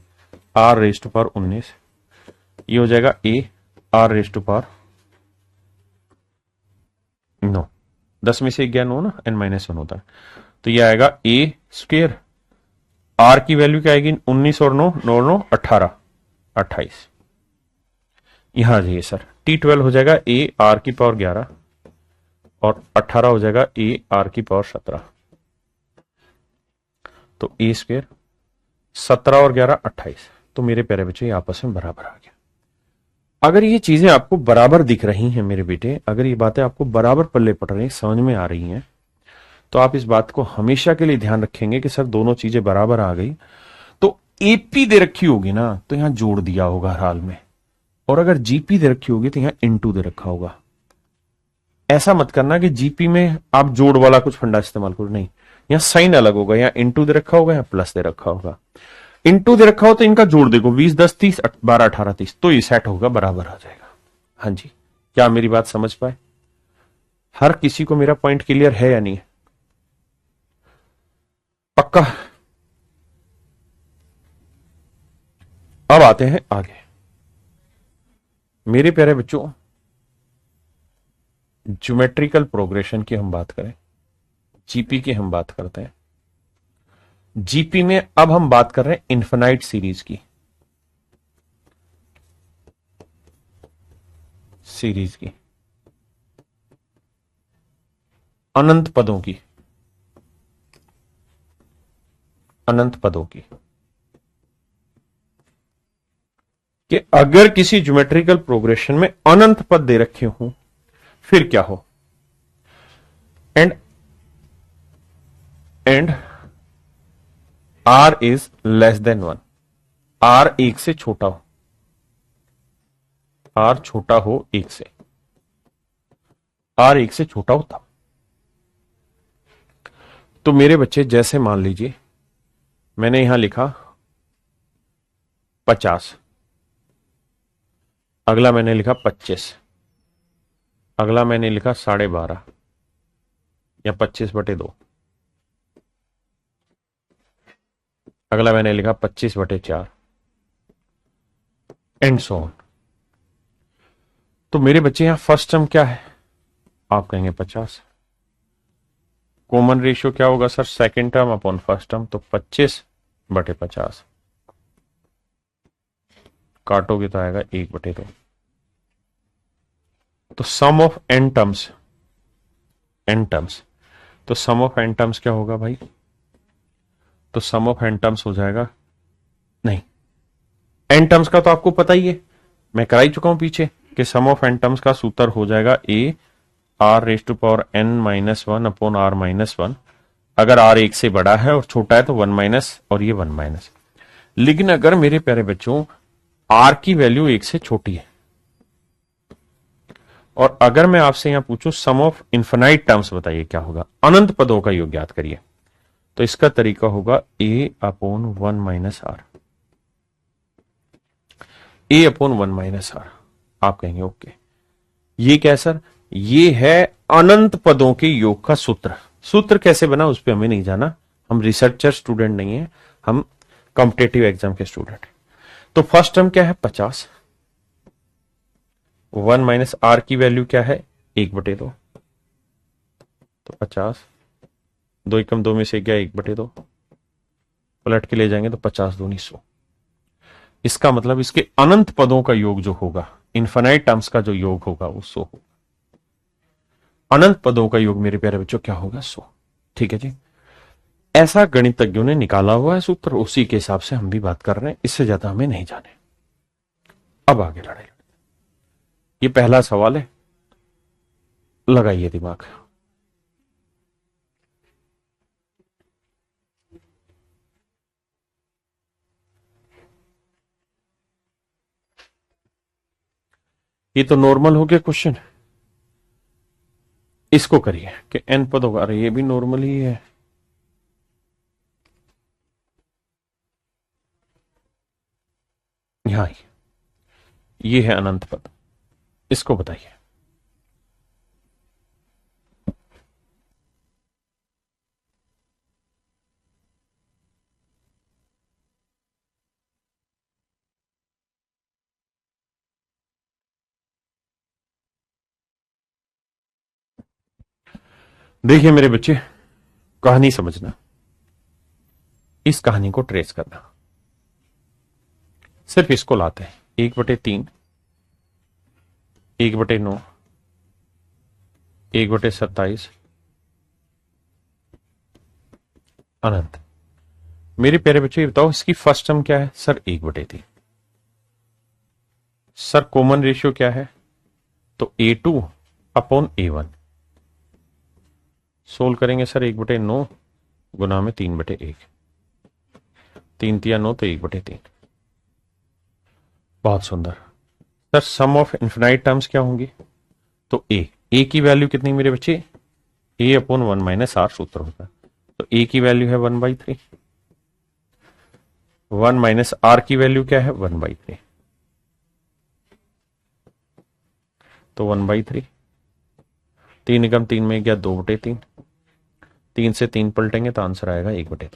r raise to power 19, ये हो जाएगा a r raise to power 9, 10 में से 11 ना, n माइनस 1 होता है। तो ये आएगा ए स्क्वेयर, आर की वैल्यू क्या आएगी 19 और 9, 9 9 18, 28। यहां जाइए सर, T12 हो जाएगा ए आर की पावर 11 और 18 हो जाएगा ए आर की पावर 17। तो ए स्क्वेयर 17 और 11 28। तो मेरे प्यारे बच्चे आपस में बराबर आ गया। अगर ये चीजें आपको बराबर दिख रही हैं मेरे बेटे, अगर ये बातें आपको बराबर पल्ले पड़ रही, समझ में आ रही हैं, तो आप इस बात को हमेशा के लिए ध्यान रखेंगे कि सर दोनों चीजें बराबर आ गई। तो एपी दे रखी होगी ना तो यहां जोड़ दिया होगा हर हाल में, और अगर जीपी दे रखी होगी तो यहां इनटू दे रखा होगा। ऐसा मत करना कि जीपी में आप जोड़ वाला कुछ फंडा इस्तेमाल करो, नहीं, यहां साइन अलग होगा, यहां इनटू दे रखा होगा, यहां प्लस दे रखा होगा। इनटू दे रखा हो तो इनका जोड़ देखो, 20 10 30 12 18 30, तो ये सेट होगा, बराबर आ जाएगा। हाँ जी, क्या मेरी बात समझ पाए? हर किसी को मेरा पॉइंट क्लियर है या नहीं? पक्का? अब आते हैं आगे। मेरे प्यारे बच्चों, ज्योमेट्रिकल प्रोग्रेशन की हम बात करें, जीपी की हम बात करते हैं। जीपी में अब हम बात कर रहे हैं इन्फिनाइट सीरीज की, अनंत पदों की, कि अगर किसी ज्योमेट्रिकल प्रोग्रेशन में अनंत पद दे रखे हों फिर क्या हो। And r is less than 1, r 1 से छोटा हो, आर छोटा हो 1 से, आर 1 से छोटा हो तब। तो मेरे बच्चे जैसे मान लीजिए मैंने यहां लिखा 50, अगला मैंने लिखा 25, अगला मैंने लिखा 12.5 या 25/2, अगला मैंने लिखा 25/4 एंड सो ऑन। तो मेरे बच्चे यहां फर्स्ट टर्म क्या है, आप कहेंगे 50। कॉमन रेशियो क्या होगा sir, second term upon first term, तो 25/50 काटोगे तो आएगा 1/2। तो सम ऑफ एन टर्म्स, तो सम ऑफ एन टर्म्स क्या होगा भाई, तो सम ऑफ एन टर्म्स हो जाएगा, नहीं एन टर्म्स का तो आपको पता ही है, मैं करा ही चुका हूं पीछे कि सम ऑफ एन टर्म्स का सूत्र हो जाएगा a r raise to power n -1 upon r -1। अगर आर 1 से बड़ा है और छोटा है तो 1 माइनस और ये 1 माइनस। लेकिन अगर मेरे प्यारे बच्चों आर की वैल्यू 1 से छोटी है और अगर मैं आपसे यहां पूछूं सम ऑफ इन्फिनाइट टर्म्स बताइए क्या होगा, अनंत पदों का योग याद करिए, तो इसका तरीका होगा A upon 1 minus R, A upon 1 minus R. आप कहेंगे ओके, ये क्या है सर, ये है अनंत पदों के योग का सूत्र। सूत्र कैसे बना उस पर हमें नहीं जाना, हम रिसर्चर स्टूडेंट नहीं है, हम कॉम्पिटेटिव एग्जाम के स्टूडेंट हैं। तो फर्स्ट टर्म क्या है 50, 1 माइनस आर की वैल्यू क्या है 1/2, तो 50, 2 एकम 2 में से गया 1/2, पलट के ले जाएंगे तो 50 दूनी 100। इसका मतलब इसके अनंत पदों का योग जो होगा, इन्फिनाइट टर्म्स का जो योग होगा वो 100 होगा। अनंत पदों का योग मेरे प्यारे बच्चों क्या होगा 100। ठीक है जी, ऐसा गणितज्ञों ने निकाला हुआ है सूत्र, उसी के हिसाब से हम भी बात कर रहे हैं, इससे ज्यादा हमें नहीं जाने। अब आगे लड़ाई, ये पहला सवाल है, लगाइए दिमाग। ये तो नॉर्मल हो गया क्वेश्चन, इसको करिए कि एन पद होगा, अरे ये भी नॉर्मल ही है। यहां ये है अनंत पद, इसको बताइए। देखिए मेरे बच्चे, कहानी समझना, इस कहानी को ट्रेस करना, सिर्फ इसको लाते हैं 1/3, 1/9, 1/27 अनंत। मेरे प्यारे बच्चे ये बताओ इसकी फर्स्ट टर्म क्या है सर 1/3। सर कॉमन रेशियो क्या है, तो A2 अपॉन A1। सोल्व करेंगे सर 1/9 गुना में 3/1, 3 तिया 9 तो 1/3। बहुत सुंदर। Sir sum of infinite terms क्या होंगी, तो ए की वैल्यू कितनी मेरे बच्चे, ए अपॉन 1 माइनस आर सूत्र होता है, तो ए की वैल्यू है 1/3, 1 माइनस आर की वैल्यू क्या है 1/3, तो 1/3, 3 निगम 3 में गया 2/3, 3 से 3 पलटेंगे तो आंसर आएगा 1/2।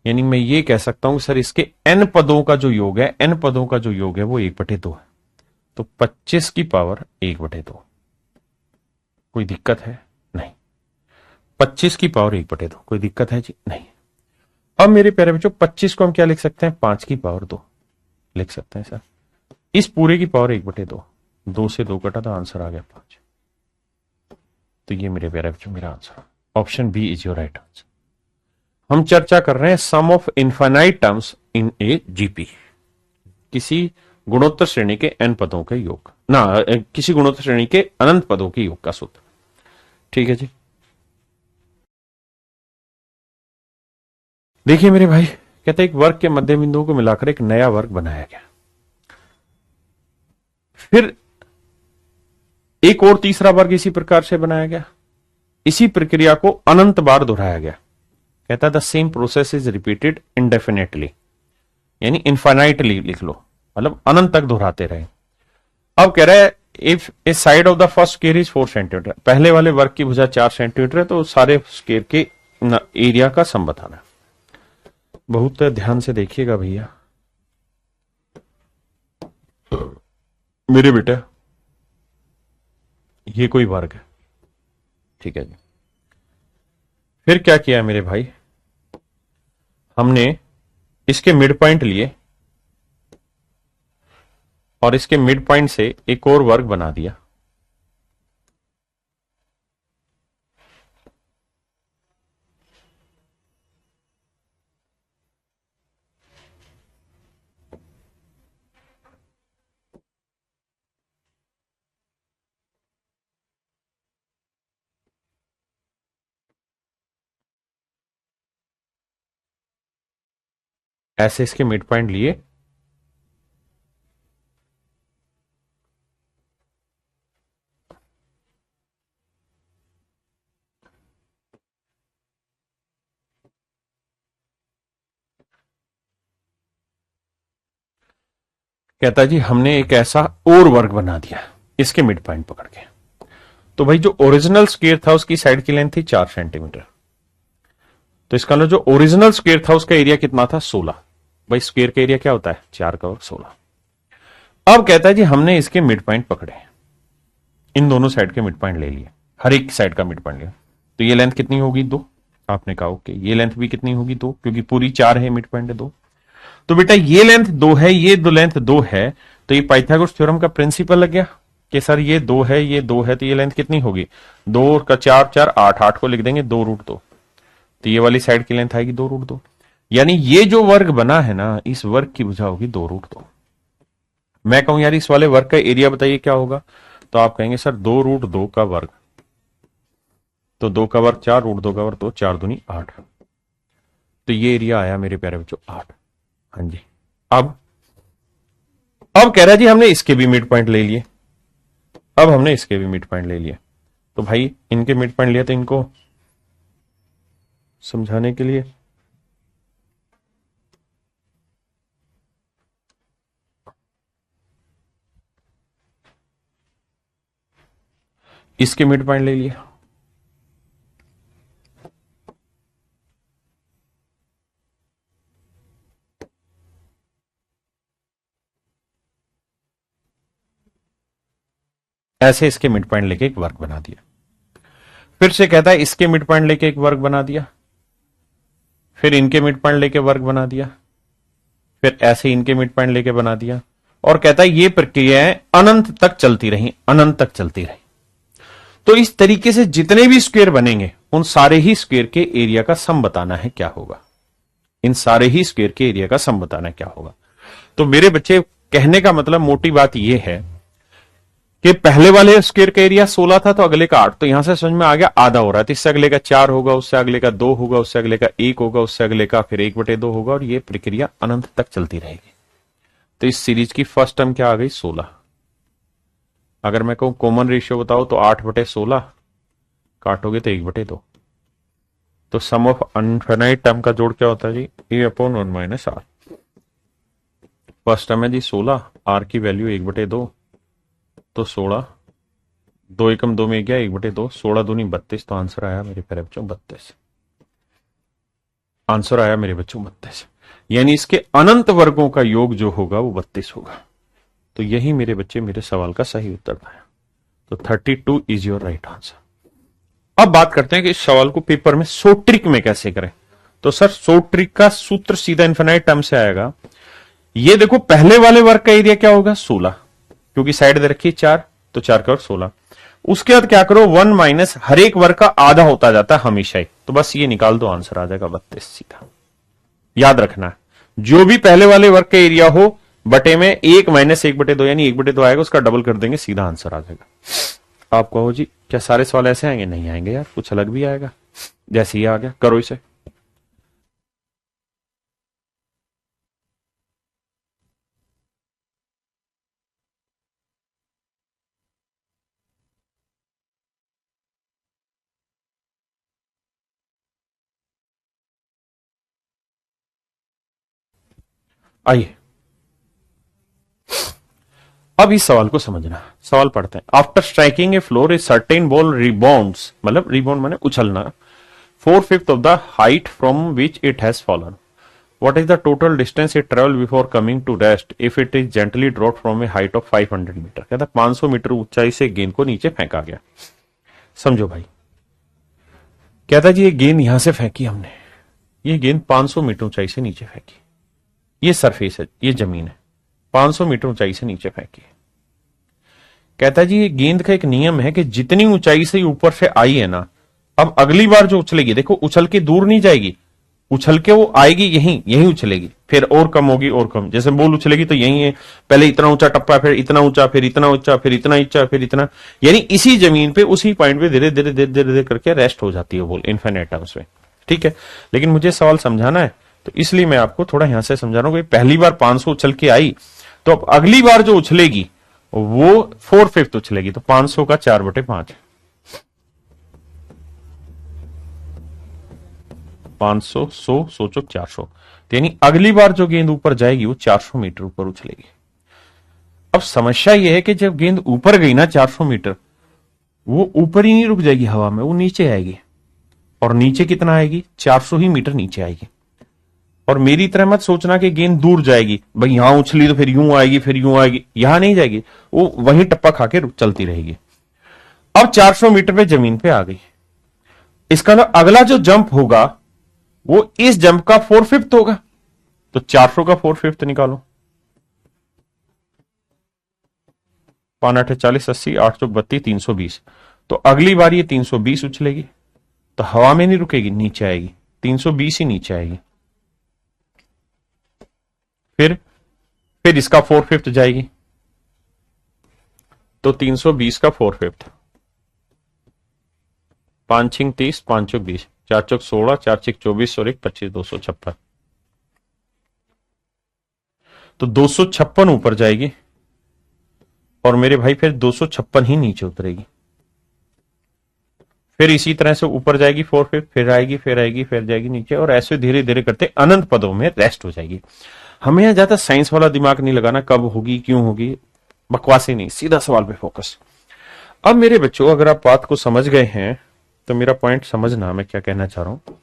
यानी मैं ये कह सकता हूं सर इसके n पदों का जो योग है, n पदों का जो योग है वो 1/2 है, तो 25 की पावर 1/2। कोई दिक्कत है नहीं, 25 की पावर 1/2, कोई दिक्कत है जी नहीं। अब मेरे प्यारे बच्चों 25 को हम क्या लिख सकते हैं, 5 की पावर 2 लिख सकते हैं सर। इस पूरे की पावर 1/2, 2 से 2 कटा तो आंसर आ गया 5। तो ये मेरे प्यारे बच्चों मेरा answer, option B is your right answer. हम चर्चा कर रहे हैं sum of infinite terms in a GP, किसी गुणोत्तर श्रेणी के n पदों के योग ना, किसी गुणोत्तर श्रेणी के अनंत पदों के योग का सूत्र। ठीक है जी, देखिए मेरे भाई, कहते एक वर्ग के मध्य बिंदुओं को मिलाकर एक नया वर्ग बनाया गया, फिर एक और तीसरा वर्ग इसी प्रकार से बनाया गया, इसी प्रक्रिया को अनंत बार दोहराया गया। कहता है the same process is repeated indefinitely, यानी इन्फाइनाइटली लिख लो, मतलब अनंत तक दोहराते रहे। अब कह रहा है if A side of the first square is 4 centimetre, पहले वाले वर्ग की भुजा 4 सेंटीमीटर है, तो सारे स्क्वायर के एरिया का सम बताना है। बहुत ध्यान से देखिएगा भैया मेरे बेटा, ये कोई वर्ग है, ठीक है जी। फिर क्या किया मेरे भाई, हमने इसके मिड पॉइंट लिए और इसके मिड पॉइंट से एक और वर्ग बना दिया। ऐसे इसके मिड पॉइंट लिए, कहता जी हमने एक ऐसा और वर्ग बना दिया इसके मिड पॉइंट पकड़ के। तो भाई जो ओरिजिनल स्क्वायर था उसकी साइड की लेंथ थी 4 सेंटीमीटर, तो इसका जो ओरिजिनल स्क्वायर था उसका एरिया कितना था 16। भाई स्क्वायर का एरिया क्या होता है 4 का वर्ग 16। अब कहता है जी हमने इसके मिड पॉइंट पकड़े, इन दोनों साइड के मिड पॉइंट ले लिए, हर एक साइड का मिड पॉइंट लिया, तो ये लेंथ कितनी होगी 2। आपने कहा ओके, ये लेंथ भी कितनी होगी 2, क्योंकि पूरी 4 है, मिड पॉइंट है 2। तो बेटा ये लेंथ 2 है, ये दो लेंथ 2 है, तो ये पाइथागोरस थ्योरम का प्रिंसिपल लग गया कि सर ये 2 है, ये 2 है, तो ये लेंथ कितनी होगी 2 का 4 4 8, 8 को लिख देंगे 2√2, तो ये वाली साइड की लेंथ आएगी 2√2। यानी ये जो वर्ग बना है ना, इस वर्ग की भुजा होगी 2√2। मैं कहूं यार इस वाले वर्ग का एरिया बताइए क्या होगा, तो आप कहेंगे सर 2√2 का वर्ग, तो 2 का वर्ग 4, √2 का वर्ग 2, 4 दूनी 8, तो ये एरिया आया मेरे प्यारे बच्चों 8। हाँ जी। अब कह रहा है जी हमने इसके भी मिड पॉइंट ले लिए, अब हमने इसके भी मिड पॉइंट ले लिए, तो भाई इनके मिड पॉइंट लिया, तो इनको समझाने के लिए इसके मिड पॉइंट ले लिया। ऐसे इसके मिड पॉइंट लेके एक वर्ग बना दिया, फिर से कहता है इसके मिड पॉइंट लेके एक वर्ग बना दिया, फिर इनके मिड पॉइंट लेके वर्ग बना दिया, फिर ऐसे इनके मिड पॉइंट लेके बना दिया, और कहता है ये प्रक्रियाएं अनंत तक चलती रही, अनंत तक चलती रही। तो इस तरीके से जितने भी स्क्वायर बनेंगे उन सारे ही स्क्वायर के एरिया का सम बताना है क्या होगा, इन सारे ही स्क्वायर के एरिया का सम बताना है क्या होगा। तो मेरे बच्चे कहने का मतलब मोटी बात यह है कि पहले वाले स्क्वायर का एरिया 16 था, तो अगले का 8, तो यहां से समझ में आ गया आधा हो रहा है, तो इससे अगले का 4 होगा, उससे अगले का 2 होगा, उससे अगले का 1 होगा, उससे अगले का फिर 1/2 होगा, और ये प्रक्रिया अनंत तक चलती रहेगी। तो इस सीरीज की फर्स्ट टर्म क्या आ गई 16। अगर मैं कहूं कॉमन रेशियो बताओ तो 8/16, काटोगे तो 1/2, तो सम ऑफ अनफाइनाइट टर्म का जोड़ क्या होता है जी a/1 - r। फर्स्ट टर्म है जी 16, r की वैल्यू 1/2, तो 16, 2 एकम 2 में गया 1/2, 16 दूनी 32, तो आंसर आया मेरे प्यारे बच्चों 32। आंसर आया मेरे बच्चों 32, यानी इसके अनंत वर्गों का योग जो होगा वो 32 होगा। तो यही मेरे बच्चे मेरे सवाल का सही उत्तर था, तो 32 इज योर राइट आंसर। अब बात करते हैं कि इस सवाल को पेपर में सो ट्रिक में कैसे करें। तो सर सो ट्रिक का सूत्र सीधा इन्फिनाइट टर्म से आएगा। ये देखो पहले वाले वर्ग का एरिया क्या होगा 16, क्योंकि साइड दे रखी 4, तो 4 का वर्ग 16। उसके बाद क्या करो 1 माइनस हर एक वर्ग का आधा होता जाता है हमेशा ही, तो बस ये निकाल दो, आंसर आ जाएगा 32 सीधा। याद रखना है जो भी पहले वाले वर्ग का एरिया हो बटे में 1 माइनस 1/2, यानी 1/2 आएगा, उसका डबल कर देंगे, सीधा आंसर आ जाएगा। आप कहो जी क्या सारे सवाल ऐसे आएंगे, नहीं आएंगे यार, कुछ अलग भी आएगा। जैसे ही आ गया करो इसे। आइए अब इस सवाल को समझना। सवाल पढ़ते हैं। After striking A floor a certain ball rebounds, मतलब रिबाउंड माने उछलना, 4/5 of the height from which it has fallen. What is the total distance it travel before coming to rest if it is gently dropped from a height of 500 metre. कहता 500 metre ऊंचाई से गेंद को नीचे फेंका गया। समझो भाई, कहता जी ये गेंद यहां से फेंकी हमने, ये गेंद 500 मीटर ऊंचाई से नीचे फेंकी, ये सरफेस है, ये जमीन है, 500 मीटर ऊंचाई से नीचे फेंकी। कहता जी ये गेंद का एक नियम है कि जितनी ऊंचाई से ऊपर से आई है ना, अब अगली बार जो उछलेगी, देखो उछल के दूर नहीं जाएगी, उछल के वो आएगी यहीं उछलेगी, फिर और कम होगी और कम। जैसे बॉल उछलेगी तो यही है, पहले इतना ऊंचा टप्पा, फिर इतना ऊंचा, फिर इतना ऊंचा, फिर इतना ऊंचा, फिर इतना, यानी इसी जमीन पे उसी पॉइंट पे धीरे धीरे धीरे धीरे धीरे करके रेस्ट हो जाती है बॉल इनफाइनाइट टर्म्स में। ठीक है, लेकिन मुझे सवाल समझाना है तो इसलिए मैं आपको थोड़ा यहां से समझा रहा हूं। पहली बार 500 उछल के आई तो अब अगली बार जो उछलेगी वो 4/5 उछलेगी, तो 500 का 4/5, 500 100 सोचो 400, यानी अगली बार जो गेंद ऊपर जाएगी वो 400 मीटर ऊपर उछलेगी। अब समस्या यह है कि जब गेंद ऊपर गई ना 400 मीटर, वो ऊपर ही नहीं रुक जाएगी हवा में, वो नीचे आएगी, और नीचे कितना आएगी, 400 ही मीटर नीचे आएगी। और मेरी तरह मत सोचना कि गेंद दूर जाएगी, भाई यहां उछली तो फिर यूं आएगी, फिर यूं आएगी, यहां नहीं जाएगी, वो वहीं टप्पा खा के चलती रहेगी। अब 400 मीटर पे जमीन पे आ गई, इसका मतलब अगला जो जंप होगा वो इस जंप का 4/5 होगा, तो 400 का 4/5 निकालो, 5 8 40 80 8 32 320, तो अगली बार ये 320 उछलेगी, तो हवा में नहीं रुकेगी, नीचे आएगी, 320 ही नीचे आएगी। फिर इसका 4/5 जाएगी, तो 320 का 4/5, 5 6 30 5 चौक 20 4 चौक 16 4 6 24 और 1 25 256, तो 256 ऊपर जाएगी, और मेरे भाई फिर 256 ही नीचे उतरेगी। फिर इसी तरह से ऊपर जाएगी 4/5, फिर आएगी, फिर आएगी, फिर जाएगी नीचे, और ऐसे धीरे धीरे करते अनंत पदों में रेस्ट हो जाएगी। हमें यहां ज्यादा साइंस वाला दिमाग नहीं लगाना, कब होगी क्यों होगी, बकवासी नहीं, सीधा सवाल पे फोकस। अब मेरे बच्चों अगर आप बात को समझ गए हैं तो मेरा पॉइंट समझना, मैं क्या कहना चाह रहा हूं।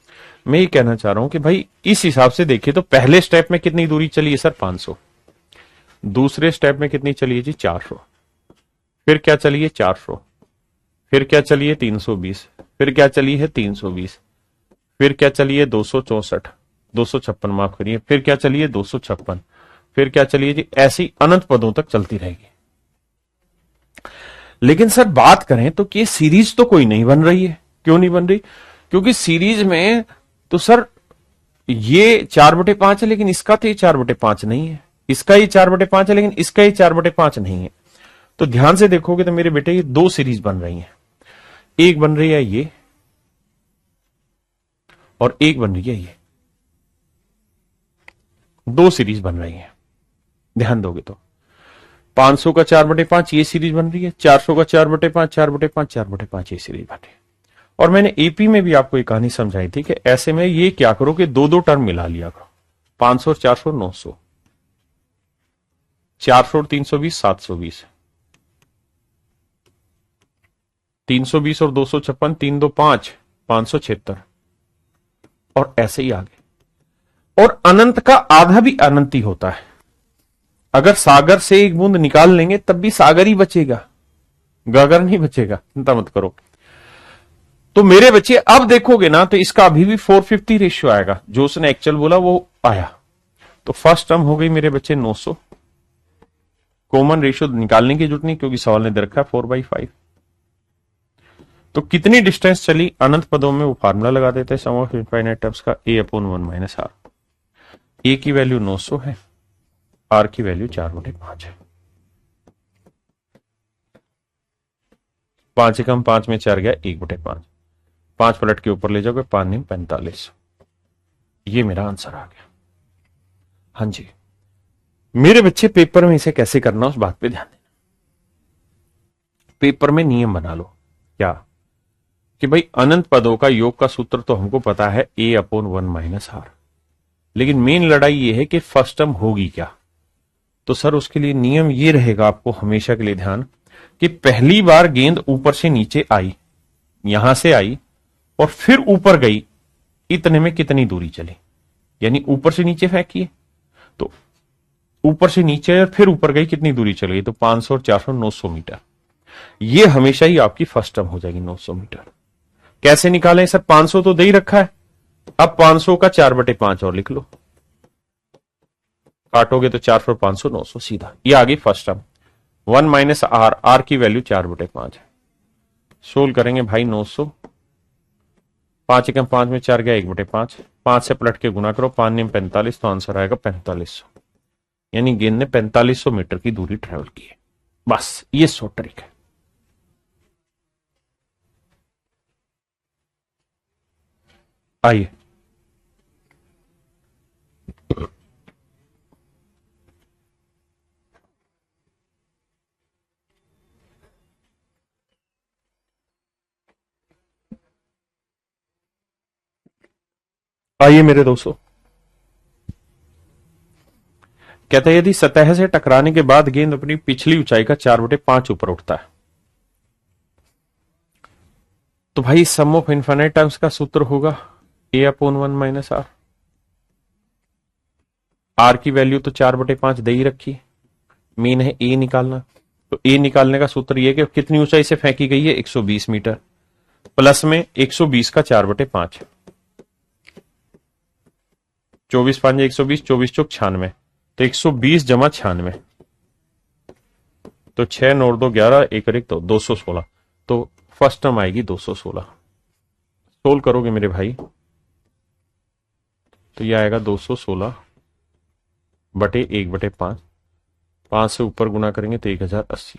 मैं ये कहना चाह रहा हूं कि भाई इस हिसाब से देखिए तो पहले स्टेप में कितनी दूरी चली है सर, 500, दूसरे स्टेप में कितनी चली है जी, 400, फिर क्या चली है 400, फिर क्या चली है 320, फिर क्या चली है 320, फिर क्या चली है 256 माफ करिए, फिर क्या चली है 256, फिर क्या चलिए जी, ऐसी अनंत पदों तक चलती रहेगी। लेकिन सर बात करें तो कि सीरीज तो कोई नहीं बन रही है, क्यों नहीं बन रही, क्योंकि सीरीज में तो सर ये 4/5 है, लेकिन इसका तो ये 4/5 नहीं है, इसका ये 4/5 है, लेकिन इसका ये 4/5 नहीं है। तो ध्यान से देखोगे तो मेरे बेटे ये 2 सीरीज बन रही हैं, एक बन रही है ये और एक बन रही है ये, 2 सीरीज बन रही है। ध्यान दोगे तो 500 का 4/5 ये सीरीज बन रही है, 400 का 4/5 4/5 4/5 ये सीरीज बन रही है। और मैंने एपी में भी आपको एक कहानी समझाई थी कि ऐसे में ये क्या करो कि 2 टर्म मिला लिया करो, 500 और 400 900, 400 और 320 720, 320 और 256 3 2 5 576, और ऐसे ही आगे। और अनंत का आधा भी अनंत ही होता है, अगर सागर से एक बूंद निकाल लेंगे तब भी सागर ही बचेगा, गागर नहीं बचेगा, चिंता मत करो। तो मेरे बच्चे अब देखोगे ना तो इसका अभी भी 450 रेशियो आएगा, जो उसने एक्चुअल बोला वो आया। तो फर्स्ट टर्म हो गई मेरे बच्चे 900, कॉमन रेशियो निकालने की जरूरत नहीं क्योंकि सवाल ने दे रखा 4/5। तो कितनी डिस्टेंस चली अनंत पदों में, वो फार्मूला लगा देते हैं सम ऑफ इनफाइनाइट टर्म्स का, a/1 - r। a की वैल्यू 900 है, r की वैल्यू 4/5 है, 5 एकम 5 में 4 गया 1/5, 5 पलट के ऊपर ले जाओगे 5 9 45, ये मेरा आंसर आ गया। हाँ जी मेरे बच्चे, पेपर में इसे कैसे करना उस बात पे ध्यान देना। पेपर में नियम बना लो क्या, कि भाई अनंत पदों का योग का सूत्र तो हमको पता है a/1 - r, लेकिन मेन लड़ाई ये है कि फर्स्ट टर्म होगी क्या। तो सर उसके लिए नियम ये रहेगा आपको हमेशा के लिए ध्यान, कि पहली बार गेंद ऊपर से नीचे आई, यहां से आई और फिर ऊपर गई, इतने में कितनी दूरी चली, यानी ऊपर से नीचे फेंकी है तो ऊपर से नीचे और फिर ऊपर गई, कितनी दूरी चल गई, तो 500 और 400 900 मीटर। ये हमेशा ही आपकी फर्स्ट टर्म हो जाएगी 900 मीटर। कैसे निकालें सर, 500 तो दे ही रखा है, अब 500 का 4/5 और लिख लो, काटोगे तो 4 4 500 900 सीधा, ये आ गई first term. 1 minus r, r की वैल्यू 4/5 है। सोल्व करेंगे भाई 900, 5 एकम 5 में 4 गया 1/5, 5 से पलट के गुना करो, 5 नियम 45, तो आंसर आएगा 4500, यानी गेंद ने 4500 मीटर की दूरी ट्रेवल की है। बस ये शॉर्ट ट्रिक है। आइए आइए मेरे दोस्तों, कहते हैं यदि सतह से टकराने के बाद गेंद अपनी पिछली ऊंचाई का 4/5 ऊपर उठता है, तो भाई सम ऑफ इनफाइनाइट टर्म्स का सूत्र होगा A/1 माइनस आर। आर की वैल्यू तो 4/5 दे ही रखी, मेन है ए निकालना। तो ए निकालने का सूत्र यह कि कितनी ऊंचाई से फेंकी गई है, 120 मीटर, प्लस में 120 का 4/5, 24 5 120, 24 चौक 96, तो 120 जमा 96, तो 6 9 2 11, 1 1 तो 216, तो फर्स्ट टर्म आएगी 216। सोल्व करोगे मेरे भाई तो यह आएगा 216 बटे 1/5, 5 से ऊपर गुना करेंगे तो 1080।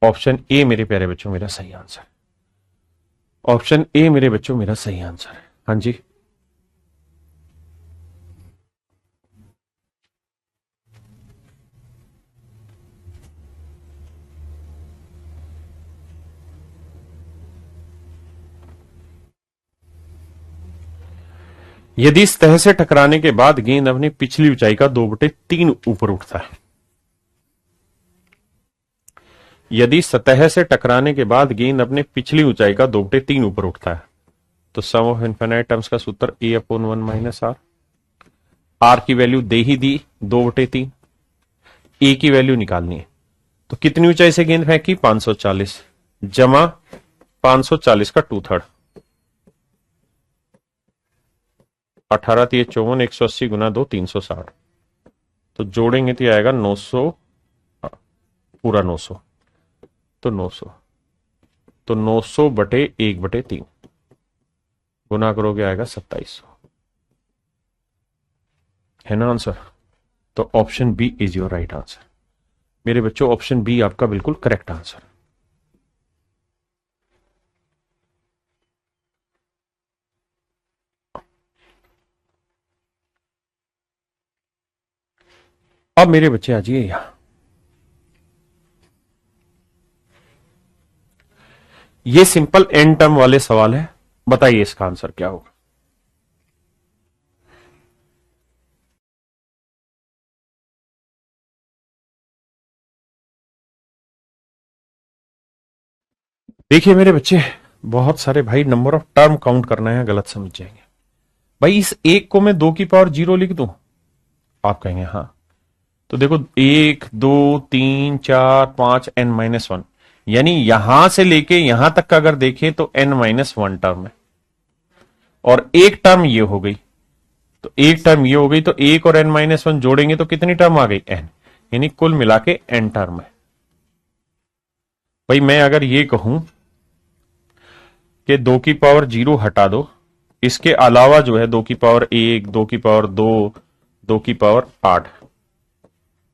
ऑप्शन ए मेरे प्यारे बच्चों मेरा सही आंसर, ऑप्शन ए मेरे बच्चों मेरा सही आंसर है। हाँ जी, यदि सतह से टकराने के बाद गेंद अपनी पिछली ऊंचाई का 2/3 ऊपर उठता है, यदि सतह से टकराने के बाद गेंद अपने पिछली ऊंचाई का 2/3 ऊपर उठता है, तो सम ऑफ इनफाइनाइट टर्म्स का सूत्र A/1 माइनस आर। आर की वैल्यू दे ही दी 2/3, ए की वैल्यू निकालनी है, तो कितनी ऊंचाई से गेंद फेंकी, 540 जमा 540 का 2/3, 18 3 54, 180 गुना 2 360, तो जोड़ेंगे तो आएगा 900, पूरा 900, तो 900, तो 900 बटे 1/3 गुना करोगे आएगा 2700, है ना आंसर। तो option B is your right answer मेरे बच्चों, ऑप्शन बी आपका बिल्कुल करेक्ट आंसर। अब मेरे बच्चे आ जाइए यहां, ये सिंपल एन टर्म वाले सवाल है, बताइए इसका आंसर क्या होगा। देखिए मेरे बच्चे, बहुत सारे भाई नंबर ऑफ टर्म काउंट करना है, गलत समझ जाएंगे। भाई इस एक को मैं 2 की पावर 0 लिख दूं, आप कहेंगे हाँ, तो देखो 1 2 3 4 5 n-1, यानी यहां से लेके यहां तक का अगर देखें तो n-1 टर्म है, और एक टर्म ये हो गई, तो एक टर्म ये हो गई, तो एक और n-1 जोड़ेंगे तो कितनी टर्म आ गई, n, यानी कुल मिला के n टर्म है। भाई मैं अगर ये कहूं कि 2 की पावर 0 हटा दो, इसके अलावा जो है 2 की पावर 1, 2 की पावर 2, 2 की पावर 8,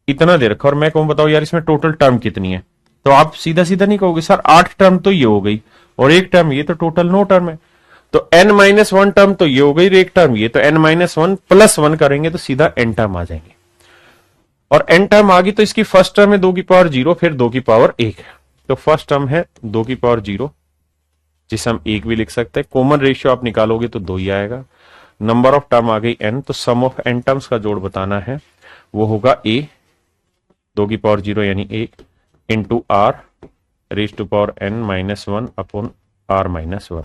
इतना दे रखा, और मैं कहूं बताओ यार इसमें टोटल टर्म कितनी है, तो आप सीधा सीधा नहीं कहोगे सर 8 टर्म तो ये हो गई और एक टर्म ये, तो टोटल 9 टर्म है, तो n-1 टर्म तो ये हो गई, एक टर्म ये, तो n-1 प्लस 1 करेंगे तो सीधा n टर्म आ जाएंगे, और n टर्म आ गई तो इसकी फर्स्ट टर्म है 2 की पावर 0, फिर 2 की पावर 1, तो फर्स्ट टर्म है 2 की पावर 0, जिसे हम एक भी लिख सकते हैं। कॉमन रेशियो आप निकालोगे तो 2 ही आएगा। नंबर ऑफ टर्म आ गई n, तो सम ऑफ n टर्म्स का जोड़ बताना है, वो होगा a 2 की पावर 0 यानी a into r raise to power n minus 1 upon r minus 1,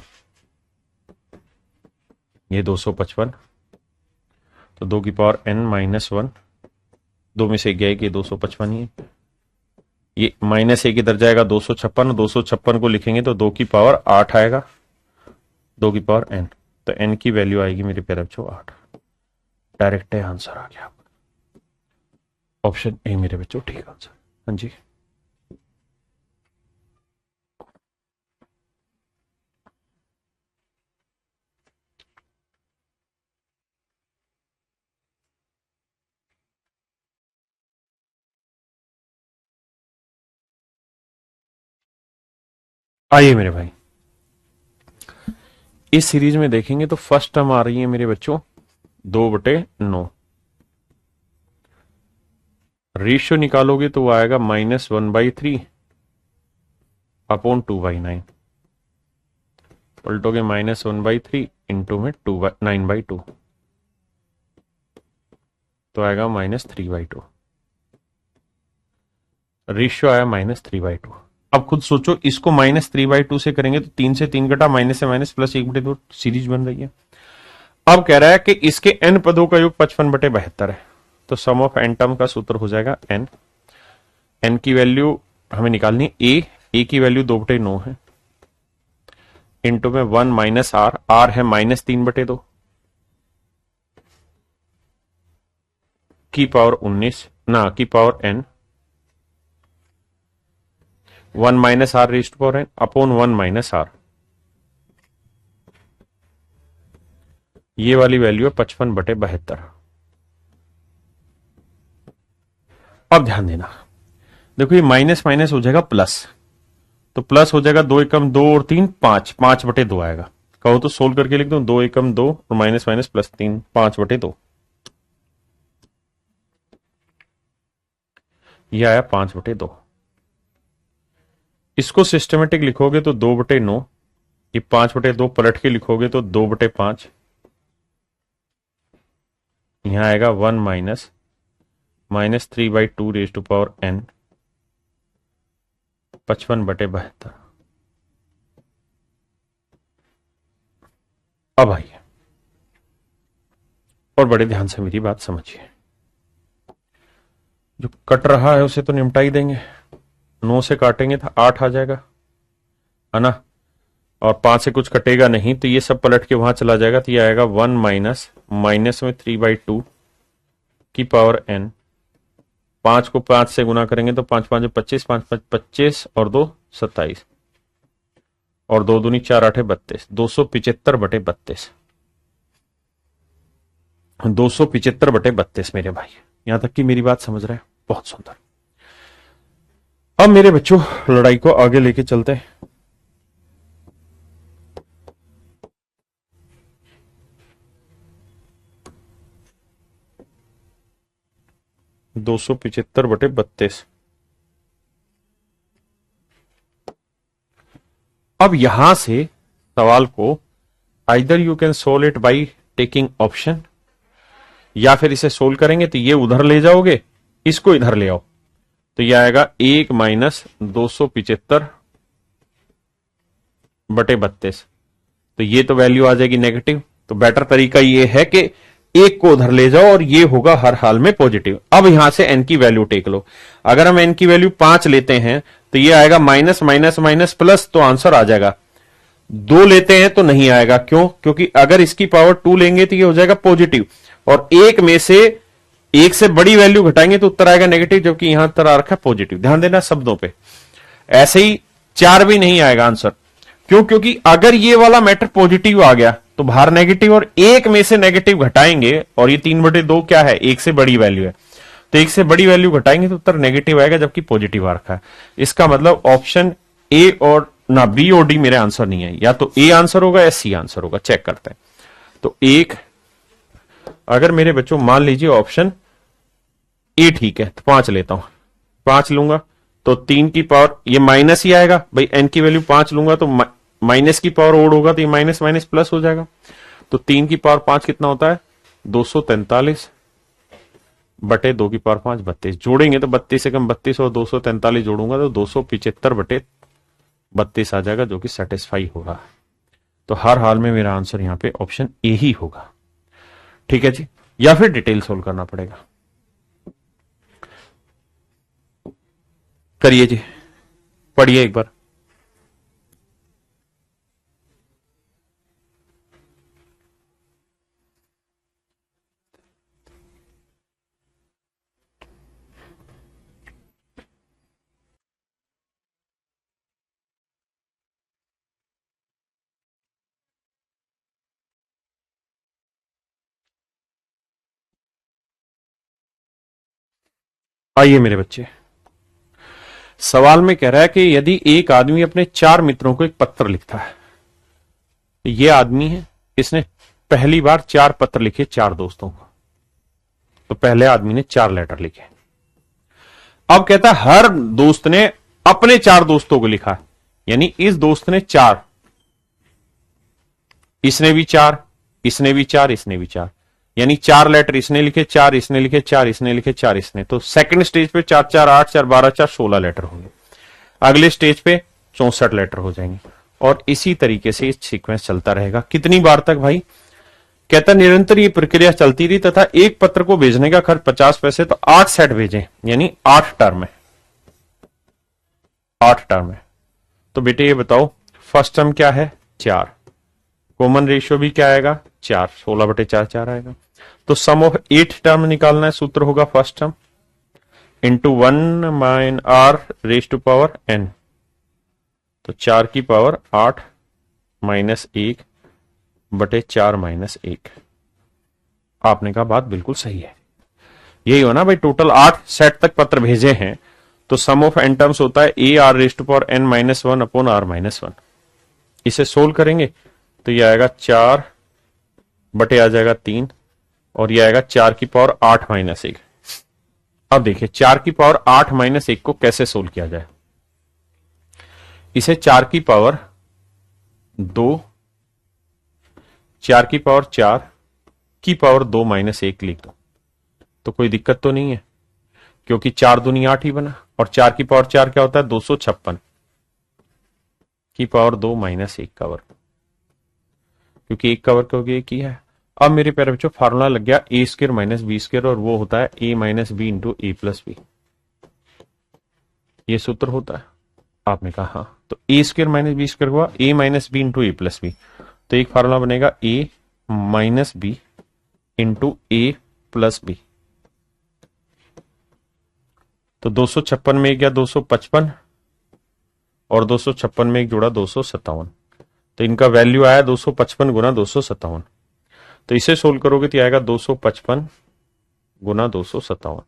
ये 255। तो 2 की पावर n माइनस 1, 2 में से गया कि 255 ही है, ये माइनस 1 इधर जाएगा 256, 256 को लिखेंगे तो 2 की पावर 8 आएगा, 2 की पावर n, तो n की वैल्यू आएगी मेरे प्यारे बच्चों 8। डायरेक्ट है आंसर आ गया, ऑप्शन ए मेरे बच्चों ठीक आंसर। हाँ जी, आइए मेरे भाई, इस सीरीज में देखेंगे तो फर्स्ट टर्म आ रही है मेरे बच्चों 2/9, रेशियो निकालोगे तो वो आएगा -1/3 अपॉन 2/9, पलटोगे -1/3 इंटू में 9/2, तो आएगा -3/2, रेशियो आया -3/2। अब खुद सोचो, इसको -3/2 से करेंगे तो 3 से 3 घटा, माइनस से माइनस, प्लस 1/2 सीरीज बन रही है। अब कह रहा है कि इसके n पदों का योग 55/72 है, तो सम ऑफ n टर्म का सूत्र हो जाएगा n की वैल्यू हमें निकालनी a की वैल्यू 2/9 है, इंटू में 1 माइनस r है -3/2 की पावर 19 ना की power n, 1 minus r raise to power n upon 1 minus r, ये वाली वैल्यू है 55/72। अब ध्यान देना, देखो ये माइनस माइनस हो जाएगा प्लस, तो प्लस हो जाएगा 2 एकम 2 और 3 5, 5/2 आएगा। कहो तो सोल्व करके लिख दो, 2 एकम 2 और माइनस माइनस प्लस 3, 5/2, ये आया 5/2। इसको सिस्टमेटिक लिखोगे तो 2/9, ये 5/2 पलट के लिखोगे तो 2/5, यहां आएगा 1 minus -3/2 raise to power n 55/72। अब आइए और बड़े ध्यान से मेरी बात समझिए, जो कट रहा है उसे तो निपटा ही देंगे, 9 से काटेंगे तो 8 आ जाएगा, है ना, और 5 से कुछ कटेगा नहीं, तो ये सब पलट के वहां चला जाएगा, तो ये आएगा 1 माइनस में 3/2 की पावर n, 5 को 5 से गुना करेंगे तो 5 5 25, 5 5 25 और 2 27, और 2 दूनी 4 8 32, 275/32, 275/32 मेरे भाई, यहां तक कि मेरी बात समझ रहे हैं, बहुत सुंदर। अब मेरे बच्चों लड़ाई को आगे लेके चलते हैं। (275/32) अब यहां से सवाल को either you can solve it by taking option, या फिर इसे सोल्व करेंगे तो ये उधर ले जाओगे, इसको इधर ले आओ, तो ये आएगा 1 माइनस 275/32, तो ये तो वैल्यू आ जाएगी नेगेटिव, तो बेटर तरीका ये है कि एक को उधर ले जाओ और ये होगा हर हाल में पॉजिटिव। अब यहां से n की वैल्यू टेक लो, अगर हम n की वैल्यू 5 लेते हैं तो ये आएगा माइनस माइनस माइनस प्लस, तो आंसर आ जाएगा। 2 लेते हैं तो नहीं आएगा, क्यों? क्योंकि अगर इसकी पावर 2 लेंगे तो ये हो जाएगा पॉजिटिव, और एक में से एक से बड़ी वैल्यू घटाएंगे तो उत्तर आएगा नेगेटिव, जबकि यहां उत्तर आ रखा है पॉजिटिव। ध्यान देना शब्दों पे, ऐसे ही 4 भी नहीं आएगा आंसर, क्यों? क्योंकि अगर ये वाला मैटर पॉजिटिव आ गया तो बाहर नेगेटिव, और एक में से नेगेटिव घटाएंगे, और ये 3/2 क्या है, एक से बड़ी वैल्यू है, तो एक से बड़ी वैल्यू घटाएंगे तो उत्तर नेगेटिव आएगा, जबकि पॉजिटिव आ रखा है। इसका मतलब ऑप्शन ए और ना बी और डी मेरे आंसर नहीं है, या तो ए आंसर होगा या सी आंसर होगा, चेक करते हैं। तो एक, अगर मेरे बच्चों मान लीजिए ऑप्शन ए ठीक है, तो 5 लेता हूं, 5 लूंगा तो 3 की पावर, ये माइनस ही आएगा भाई, n की वैल्यू 5 लूंगा तो माइनस की पावर ओड होगा तो ये माइनस माइनस प्लस हो जाएगा। तो 3 की पावर 5 कितना होता है? 243 बटे 2 की पावर 5 32। जोड़ेंगे तो 32 से कम 32 और 243 जोड़ूंगा तो 275 बटे 32 आ जाएगा, जो कि सेटिस्फाई होगा। तो हर हाल में मेरा आंसर यहां पे ऑप्शन ए ही होगा। ठीक है जी, या फिर डिटेल सोल्व करना पड़ेगा। करिए जी, पढ़िए एक बार। आइए मेरे बच्चे, सवाल में कह रहा है कि यदि एक आदमी अपने 4 मित्रों को एक पत्र लिखता है, ये आदमी है, इसने पहली बार 4 पत्र लिखे 4 दोस्तों को। तो पहले आदमी ने 4 लेटर लिखे। अब कहता है हर दोस्त ने अपने 4 दोस्तों को लिखा, यानी इस दोस्त ने 4, इसने भी 4, इसने भी 4, इसने भी 4, यानी 4 लेटर इसने लिखे, 4 इसने लिखे, 4 इसने लिखे, 4 इसने। तो सेकंड स्टेज पे 4 4 8 4 12 4 16 लेटर होंगे। अगले स्टेज पे 64 लेटर हो जाएंगे, और इसी तरीके से सीक्वेंस चलता रहेगा। कितनी बार तक भाई? कहता निरंतर ये प्रक्रिया चलती रही तथा एक पत्र को भेजने का खर्च 50 पैसे। तो 8 सेट भेजे, यानी 8 टर्म है, 8 टर्म है। तो बेटे ये बताओ फर्स्ट टर्म क्या है? 4। कॉमन रेशियो भी क्या आएगा? 4। 16 बटे 4 4 आएगा। तो सम ऑफ 8 टर्म निकालना है। सूत्र होगा first term into 1 minus r raise to power n. तो 4 की पावर 8 माइनस 1 बटे 4 माइनस 1। आपने कहा बात बिल्कुल सही है। यही हो ना भाई, टोटल 8 सेट तक पत्र भेजे हैं, तो सम ऑफ एन टर्म्स होता है a r raise to power n minus 1 upon r minus 1। इसे सोल्व करेंगे तो यह आएगा 4 बटे आ जाएगा 3, और यह आएगा 4 की पावर 8 माइनस 1। अब देखिए 4 की पावर 8 माइनस 1 को कैसे सोल्व किया जाए। इसे 4 की पावर 2, 4 की पावर 4 की पावर 2 माइनस 1 लिख दो, तो कोई दिक्कत तो नहीं है, क्योंकि 4 दूनी 8 ही बना। और 4 की पावर 4 क्या होता है? 256 की पावर 2 माइनस 1 का वर्ग, क्योंकि 1 का वर्ग क्योंकि 1 ही है। अब मेरे प्यारे बच्चों फार्मूला लग गया ए स्क्र माइनस बी स्क्र, और वो होता है ए माइनस बी इंटू ए प्लस बी। ये सूत्र होता है। आपने कहा हाँ, तो ए स्क्र माइनस बी स्क्र हुआ ए माइनस बी इंटू ए प्लस बी। तो एक फार्मूला बनेगा ए माइनस बी इंटू ए प्लस बी। तो 256 में 1 गया 255, और 256 में 1 जोड़ा 257। तो इनका वैल्यू आया 255 गुना 257। तो इसे सोल्व करोगे तो आएगा 255 गुना 257।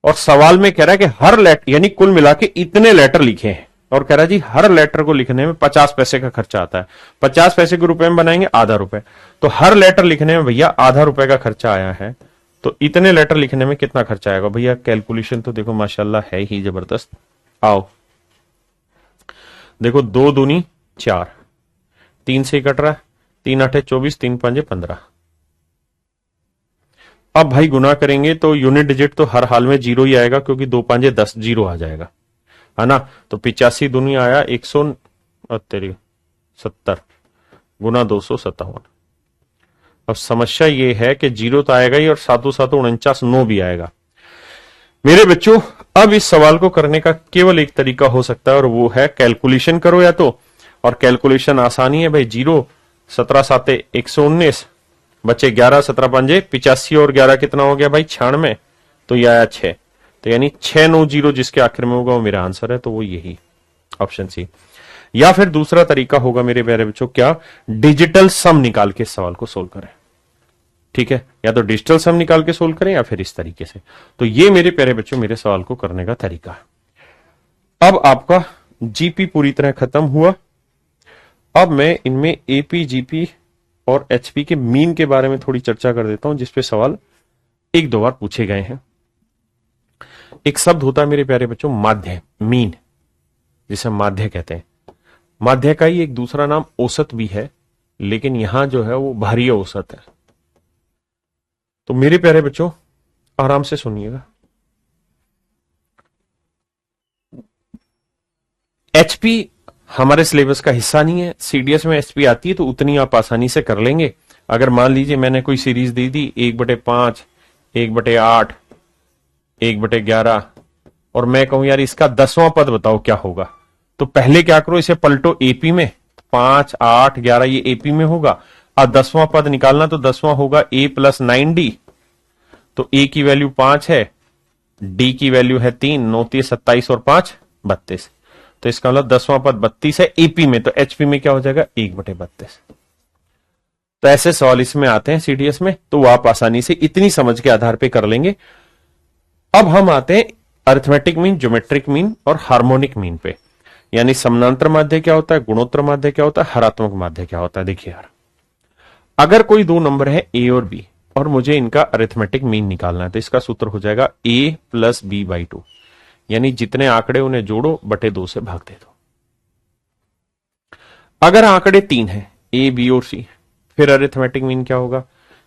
और सवाल में कह रहा है कि हर लेटर, यानी कुल मिला के इतने लेटर लिखे हैं, और कह रहा है जी हर लेटर को लिखने में 50 पैसे का खर्चा आता है। 50 पैसे के रुपए में बनाएंगे आधा रुपए, तो हर लेटर लिखने में भैया आधा रुपए का खर्चा आया है। तो इतने लेटर लिखने में कितना खर्चा आएगा भैया? कैलकुलेशन तो देखो माशाल्लाह है ही जबरदस्त। आओ देखो, 2 दूनी 4, 3 से कट रहा है, 3 8 24, 3 5 15। अब भाई गुना करेंगे तो यूनिट डिजिट तो हर हाल में 0 ही आएगा, क्योंकि 2 5 10 0 आ जाएगा, है ना। तो 85 दूनी आया 170 गुना 257। अब समस्या ये है कि 0 तो आएगा ही, और सातों सातों 49 9 भी आएगा। मेरे बच्चों अब इस सवाल को करने का केवल एक तरीका हो सकता है, और वो है कैलकुलेशन करो या तो। और कैलकुलेशन आसानी है भाई, 0 17 7 119 बचे 11 17 5 85, और 11 कितना हो गया भाई? 96। तो यह आया 6। तो यानी 690 जिसके आखिर में होगा वो मेरा आंसर है। तो वो यही ऑप्शन सी। या फिर दूसरा तरीका होगा मेरे प्यारे बच्चों, क्या? डिजिटल सम निकाल के इस सवाल को सोल्व करें। ठीक है, या तो डिजिटल सम निकाल के सोल्व करें, या फिर इस तरीके से। तो ये मेरे प्यारे बच्चों मेरे सवाल को करने का तरीका है। अब आपका जीपी पूरी तरह खत्म हुआ। अब मैं इनमें एपी, जीपी और एचपी के मीन के बारे में थोड़ी चर्चा कर देता हूं, जिसपे सवाल 1-2 बार पूछे गए हैं। एक शब्द होता है मेरे प्यारे बच्चों माध्य, मीन। जिसे हम माध्य कहते हैं। माध्य का ही एक दूसरा नाम औसत भी है, लेकिन यहां जो है वो भारी औसत है। तो मेरे प्यारे बच्चों आराम से सुनिएगा। एचपी हमारे सिलेबस का हिस्सा नहीं है। सीडीएस में एचपी आती है तो उतनी आप आसानी से कर लेंगे। अगर मान लीजिए मैंने कोई सीरीज दी थी 1/5, 1/8, 1/11 और मैं कहूं यार इसका 10वां पद बताओ क्या होगा, तो पहले क्या करो, इसे पलटो एपी में। 5, 8, 11 ये एपी में होगा। अब 10वां पद निकालना तो 10वां होगा a + 9d। तो a की वैल्यू 5 है, d की वैल्यू है 3, 9 × 27 और 5 32। तो इसका मतलब 10वां पद 32 है एपी में, तो एचपी में क्या हो जाएगा 1/32। तो ऐसे सवाल इसमें आते हैं सीडीएस में, तो वो आप आसानी से इतनी समझ के आधार पे कर लेंगे। अब हम आते हैं अरिथमेटिक मीन, ज्योमेट्रिक मीन और हार्मोनिक मीन पे। यानी समानांतर माध्य क्या होता है, गुणोत्तर माध्य क्या होता है, हरात्मक माध्य क्या होता है। देखिए यार, अगर कोई दो नंबर है ए और बी और मुझे इनका अरिथमेटिक मीन निकालना है, तो इसका सूत्र हो जाएगा a + b/2। यानी जितने आंकड़े उन्हें जोड़ो बटे 2 से भाग दे दो। अगर आंकड़े 3 हैं, ए बी और सी, फिर अरिथमेटिक मीन क्या होगा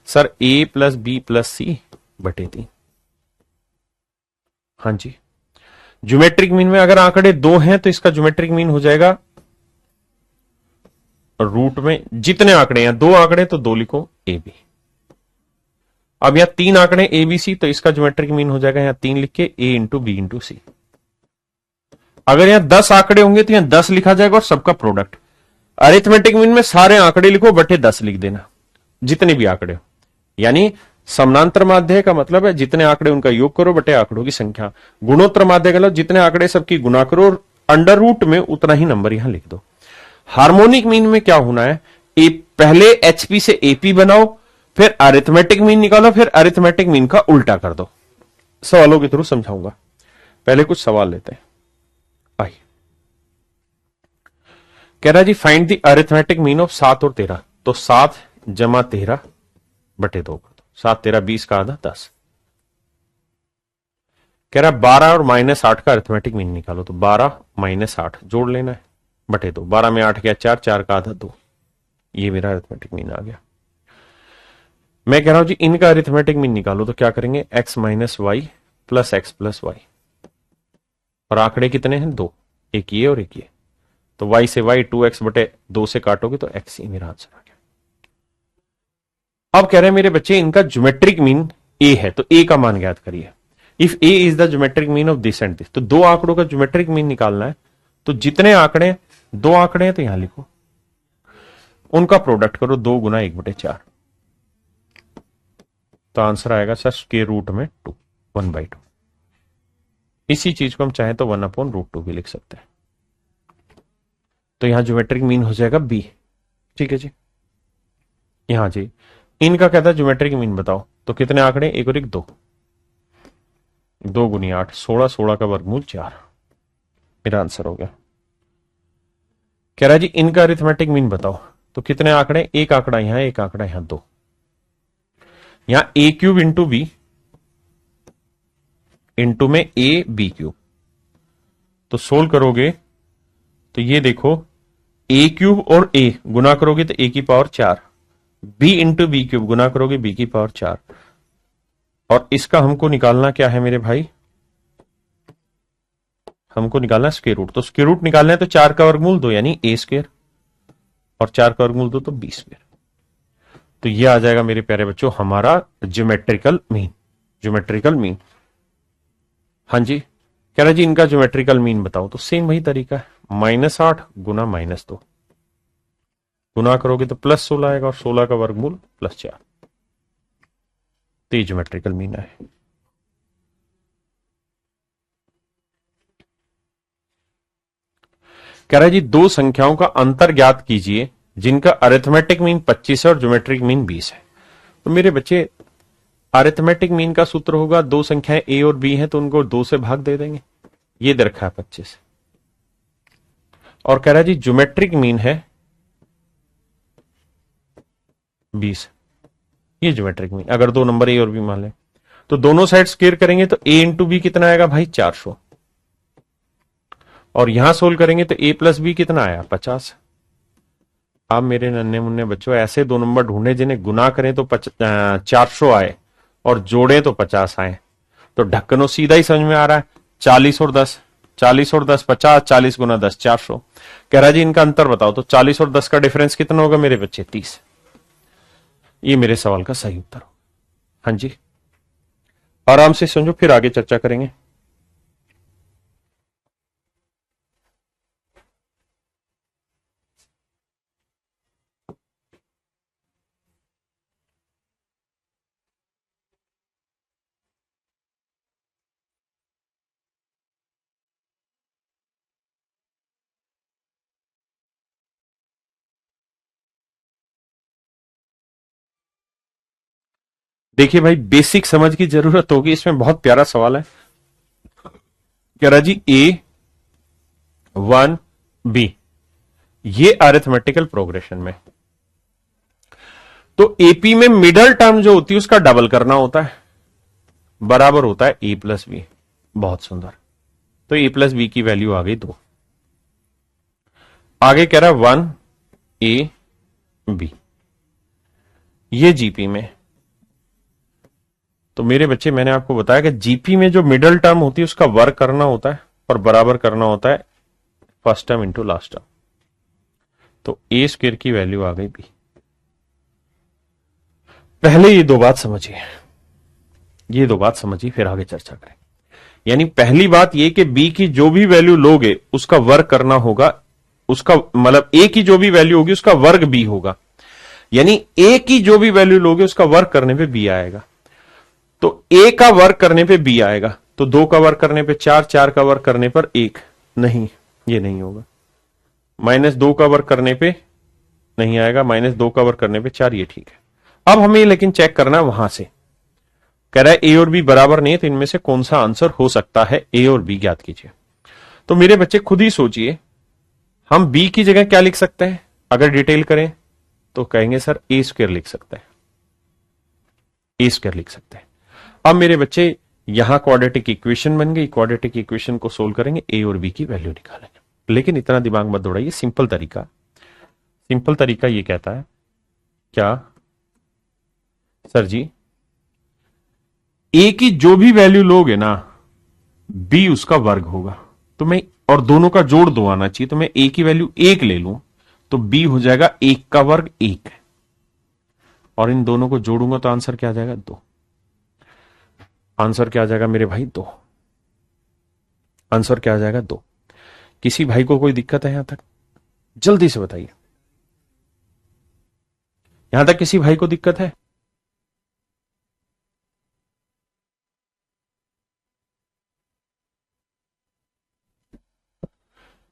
सर, a + b + c बटे 3। हाँ जी। ज्योमेट्रिक मीन में अगर आंकड़े 2 हैं तो इसका ज्योमेट्रिक मीन हो जाएगा रूट में जितने आंकड़े हैं, 2 आंकड़े तो 2 लिखो ए बी। अब यहां 3 आंकड़े ए बी सी, तो इसका ज्योमेट्रिक मीन हो जाएगा यहां 3 लिख के a × b × c। अगर यहां 10 आंकड़े होंगे तो यहां 10 लिखा जाएगा और सबका प्रोडक्ट। अरिथमेटिक मीन में सारे आंकड़े लिखो बटे 10 लिख देना, जितने भी आंकड़े हो। यानी समानांतर माध्य का मतलब है जितने आंकड़े उनका योग करो बटे आंकड़ों की संख्या। गुणोत्तर माध्य का मतलब जितने आंकड़े सबकी गुना करो और अंडर रूट में उतना ही नंबर यहां लिख दो। हार्मोनिक मीन में क्या होना है, पहले एचपी से एपी बनाओ, फिर अरिथमेटिक मीन निकालो, फिर अरिथमेटिक मीन का उल्टा कर दो। सवालों के थ्रू समझाऊंगा। पहले कुछ सवाल लेते हैं। आइए, कह रहा जी find the arithmetic mean of 7 और 13। तो 7 + 13 बटे 2 कर दो। 7 13 20 का आधा 10। कह रहा 12 और -8 का अरिथमेटिक मीन निकालो। तो 12 - 8 जोड़ लेना है बटे 2। 12 में 8 गया 4, 4 का आधा 2। ये मेरा अरिथमेटिक मीन आ गया। मैं कह रहा हूं जी इनका अरिथमेटिक मीन निकालो। तो क्या करेंगे, x - y + x + y। और आंकड़े कितने हैं, 2, एक ये और एक ये। तो y से y 2x बटे 2 से काटोगे तो x ही मेरा आंसर आ गया। अब कह रहे हैं मेरे बच्चे इनका ज्योमेट्रिक मीन a है, तो a का मान ज्ञात करिए। If a is the geometric mean of this and this, तो 2 आंकड़ों का ज्योमेट्रिक मीन निकालना है। तो जितने आंकड़े, 2 आंकड़े हैं तो यहां लिखो, उनका प्रोडक्ट करो 2 × 1/4। तो आंसर आएगा सर स्क्वायर रूट में 2, 1/2। इसी चीज को हम चाहें तो 1/√2 भी लिख सकते हैं। तो यहां ज्योमेट्रिक मीन हो जाएगा b। ठीक है जी। यहां जी इनका कहता है ज्योमेट्रिक मीन बताओ। तो कितने आंकड़े, 1 और 1 2, 2 × 8 16, 16 का वर्गमूल 4। मेरा आंसर हो गया। कह रहा है जी इनका अरिथमेटिक मीन बताओ। तो कितने आंकड़े, एक आंकड़ा यहां, एक आंकड़ा यहां 2। यहां a³ × b इंटू में a/b³। तो सोल्व करोगे तो ये देखो a³ और a गुना करोगे तो a⁴, b × b³ गुना करोगे b⁴। और इसका हमको निकालना क्या है मेरे भाई, हमको निकालना है स्क्वायर रूट। तो स्क्वायर रूट निकालना है तो 4 का वर्गमूल 2 यानी a² और 4 का वर्गमूल 2 तो b²। तो ये आ जाएगा मेरे प्यारे बच्चों हमारा ज्योमेट्रिकल मीन। ज्योमेट्रिकल मीन, हाँ जी। कह रहा जी इनका ज्योमेट्रिकल मीन बताओ। तो सेम वही तरीका है, -8 गुना -2 गुना करोगे तो +16 आएगा और 16 का वर्गमूल +4। तो ये ज्योमेट्रिकल मीन है। कह रहा है जी दो संख्याओं का अंतर ज्ञात कीजिए जिनका अरिथमेटिक मीन 25 है और ज्योमेट्रिक मीन 20 है। तो मेरे बच्चे अरिथमेटिक मीन का सूत्र होगा, दो संख्याएं a और b हैं तो उनको 2 से भाग दे देंगे। ये दे रखा है 25। और कह रहा है जी ज्योमेट्रिक मीन है 20। ये ज्योमेट्रिक मीन, अगर 2 नंबर a और b मान लें तो दोनों साइड स्क्वायर करेंगे तो a × b कितना आएगा भाई 400। और यहां सोल्व करेंगे तो a प्लस बी कितना आया 50। अब मेरे नन्हे मुन्ने बच्चों ऐसे दो नंबर ढूंढे जिन्हें गुना करें तो 400 आए और जोड़े तो 50 आए। तो ढक्कनों सीधा ही समझ में आ रहा है, 40 और 10, 40 और 10 50, 40 गुना 10 400। कह रहा जी इनका अंतर बताओ, तो 40 और 10 का डिफरेंस कितना होगा मेरे बच्चे 30। ये मेरे सवाल का सही उत्तर होगा। हाँ जी, आराम से समझो, फिर आगे चर्चा करेंगे। देखिए भाई, बेसिक समझ की जरूरत होगी, इसमें बहुत प्यारा सवाल है। कह रहा जी A1B, ये अरिथमेटिकल प्रोग्रेशन में, तो एपी में मिडल टर्म जो होती है उसका डबल करना होता है, बराबर होता है ए प्लस बी। बहुत सुंदर। तो ए प्लस बी की वैल्यू आ गई 2। आगे कह रहा है 1AB, ये जीपी में। तो मेरे बच्चे, मैंने आपको बताया कि जीपी में जो मिडल टर्म होती है उसका वर्क करना होता है और बराबर करना होता है first term into last term. तो ए स्क्वायर की वैल्यू आ गई बी। पहले ये दो बात समझिए, ये दो बात समझिए, फिर आगे चर्चा करें। यानी पहली बात ये कि बी की जो भी वैल्यू लोगे उसका वर्क करना होगा, उसका मतलब ए की जो भी वैल्यू होगी उसका वर्ग बी होगा। यानी ए की जो भी वैल्यू लोगे उसका वर्क करने पे बी आएगा। तो ए का वर्क करने पे बी आएगा, तो 2 का वर्क करने पे 4, 4 का वर्क करने पर 1, नहीं ये नहीं होगा। -2 का वर्क करने पे नहीं आएगा, -2 का वर्क करने पे 4, ये ठीक है। अब हमें लेकिन चेक करना है वहां से, कह रहा है ए और बी बराबर नहीं है, तो इनमें से कौन सा आंसर हो सकता है, ए और बी ज्ञात कीजिए। तो मेरे बच्चे खुद ही सोचिए, हम बी की जगह क्या लिख सकते हैं अगर डिटेल करें, तो कहेंगे सर ए स्क्वायर लिख सकते हैं, ए स्क्वायर लिख सकते हैं। अब मेरे बच्चे यहां क्वाड्रेटिक इक्वेशन बन गई, क्वाड्रेटिक इक्वेशन को सोल्व करेंगे, ए और बी की वैल्यू निकालेंगे। लेकिन इतना दिमाग मत दौड़ाइए, सिंपल तरीका ये कहता है, क्या सर जी, ए की जो भी वैल्यू लोगे ना बी उसका वर्ग होगा। तो मैं, और दोनों का जोड़ 2 आना चाहिए, तो मैं ए की वैल्यू 1 ले लूं तो बी हो जाएगा 1 का वर्ग 1, और इन दोनों को जोड़ूंगा तो आंसर क्या आ जाएगा 2। आंसर क्या आ जाएगा मेरे भाई 2। आंसर क्या आ जाएगा 2। किसी भाई को कोई दिक्कत है यहां तक? जल्दी से बताइए, यहां तक किसी भाई को दिक्कत है?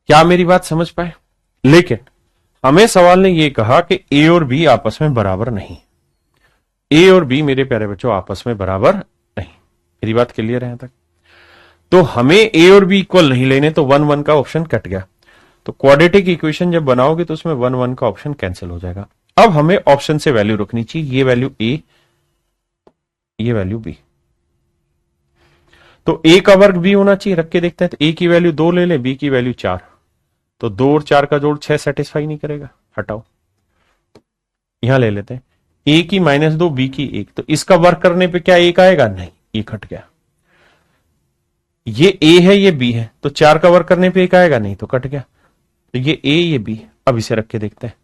क्या मेरी बात समझ पाए? लेकिन हमें सवाल ने यह कहा कि ए और बी आपस में बराबर नहीं। ए और बी मेरे प्यारे बच्चों आपस में बराबर नहीं। मेरी बात क्लियर है यहां तक? तो हमें ए और बी इक्वल नहीं लेने, तो 1 1 का ऑप्शन कट गया। तो क्वाड्रेटिक इक्वेशन जब बनाओगे तो उसमें 1 1 का ऑप्शन कैंसिल हो जाएगा। अब हमें ऑप्शन से वैल्यू रखनी चाहिए, ये वैल्यू ए, ये वैल्यू बी। तो ए का वर्ग बी होना चाहिए, रख के देखते हैं। तो ए की वैल्यू 2 ले ले, बी की वैल्यू 4, तो 2 और 4 का जोड़ 6 सेटिस्फाई नहीं करेगा, हटाओ। यहां ले लेते हैं ए की -2, बी की 1, तो इसका वर्क करने पे क्या 1 आएगा? नहीं, 1 हट गया। ये ए है, ये बी है, तो 4 का वर्क करने पे 1 आएगा? नहीं, तो कट गया। तो ये ए, ये बी। अब इसे रख के देखते हैं।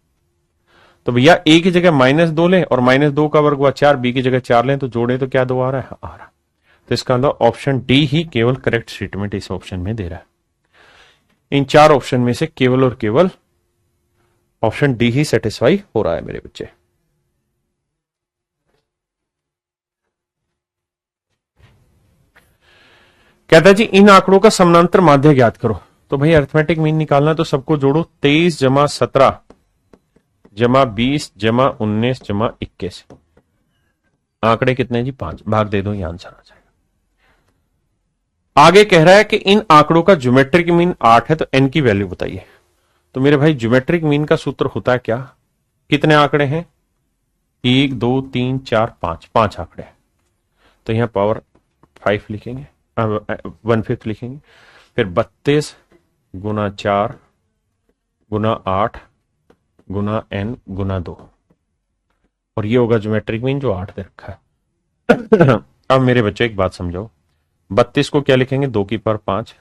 तो भैया ए की जगह -2 लें और -2 का वर्ग हुआ 4, बी की जगह 4 लें, तो जोड़े तो क्या 2 आ रहा है? आ रहा। तो इसका अंदर ऑप्शन डी ही केवल करेक्ट स्टेटमेंट इस ऑप्शन में दे रहा है। इन 4 ऑप्शन में से केवल और केवल ऑप्शन डी ही सेटिस्फाई हो रहा है मेरे बच्चे। कहता है जी इन आंकड़ों का समानांतर माध्य ज्ञात करो। तो भाई अरिथमेटिक मीन निकालना, तो सबको जोड़ो, 23 जमा 17 जमा 20 जमा 19 जमा 21। आंकड़े कितने जी? 5। भाग दे दो, ये आंसर आ जाएगा। आगे कह रहा है कि इन आंकड़ों का ज्योमेट्रिक मीन 8 है, तो एन की वैल्यू बताइए। तो मेरे भाई ज्योमेट्रिक मीन का सूत्र होता है क्या? कितने आंकड़े हैं? 1 2 3 4 5, 5 आंकड़े हैं, तो यहां पावर 5 लिखेंगे, 1/5 लिखेंगे। फिर 32 गुना 4 गुना 8 गुना n गुना 2, और ये होगा ज्योमेट्रिक मीन जो 8 दे रखा है। अब मेरे बच्चों एक बात समझो, 32 को क्या लिखेंगे 2 की पावर 5,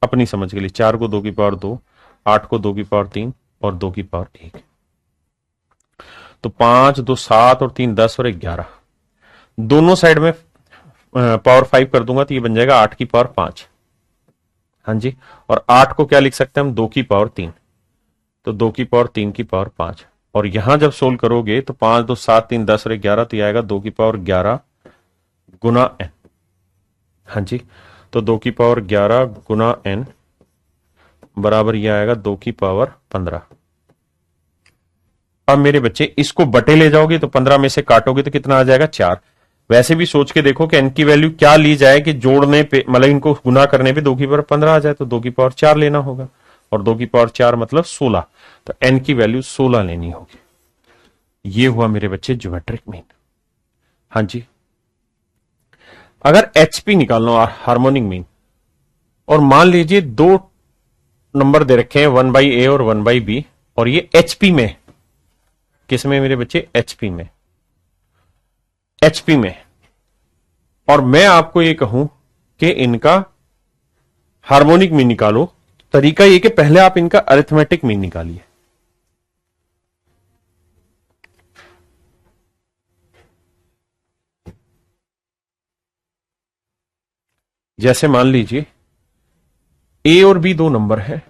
अपनी समझ के लिए 4 को 2 की पावर 2, 8 को 2 की पावर 3 और 2 की पावर 1, तो 5 2 7 और 3 10 और 11, दोनों साइड में पावर 5 कर दूंगा तो ये बन जाएगा 8 की पावर 5। हाँ जी, और 8 को क्या लिख सकते हैं हम 2 की पावर 3, तो 2 की पावर 3 की पावर 5, और यहां जब सोल्व करोगे तो 5 2 7 3 10 और 11, तो ये आएगा 2 की पावर 11 गुना n। हाँ जी, तो 2 की पावर 11 गुना n बराबर ये आएगा 2 की पावर 15। अब मेरे बच्चे इसको बटे ले जाओगे तो 15 में से काटोगे तो कितना आ जाएगा 4। वैसे भी सोच के देखो कि n की वैल्यू क्या ली जाए कि जोड़ने पे मतलब इनको गुना करने पे 2 की पावर 15 आ जाए, तो 2 की पावर 4 लेना होगा, और 2 की पावर 4 मतलब 16, तो n की वैल्यू 16 लेनी होगी। ये हुआ मेरे बच्चे ज्योमेट्रिक मीन। हाँ जी, अगर HP निकालना हो हार्मोनिक मीन, और मान लीजिए दो नंबर दे रखे हैं 1/a और 1/b, और ये HP में, किस में मेरे बच्चे HP में, HP में, और मैं आपको ये कहूं कि इनका हार्मोनिक मीन निकालो, तरीका ये कि पहले आप इनका अरिथमेटिक मीन निकालिए। जैसे मान लीजिए A और B दो नंबर है,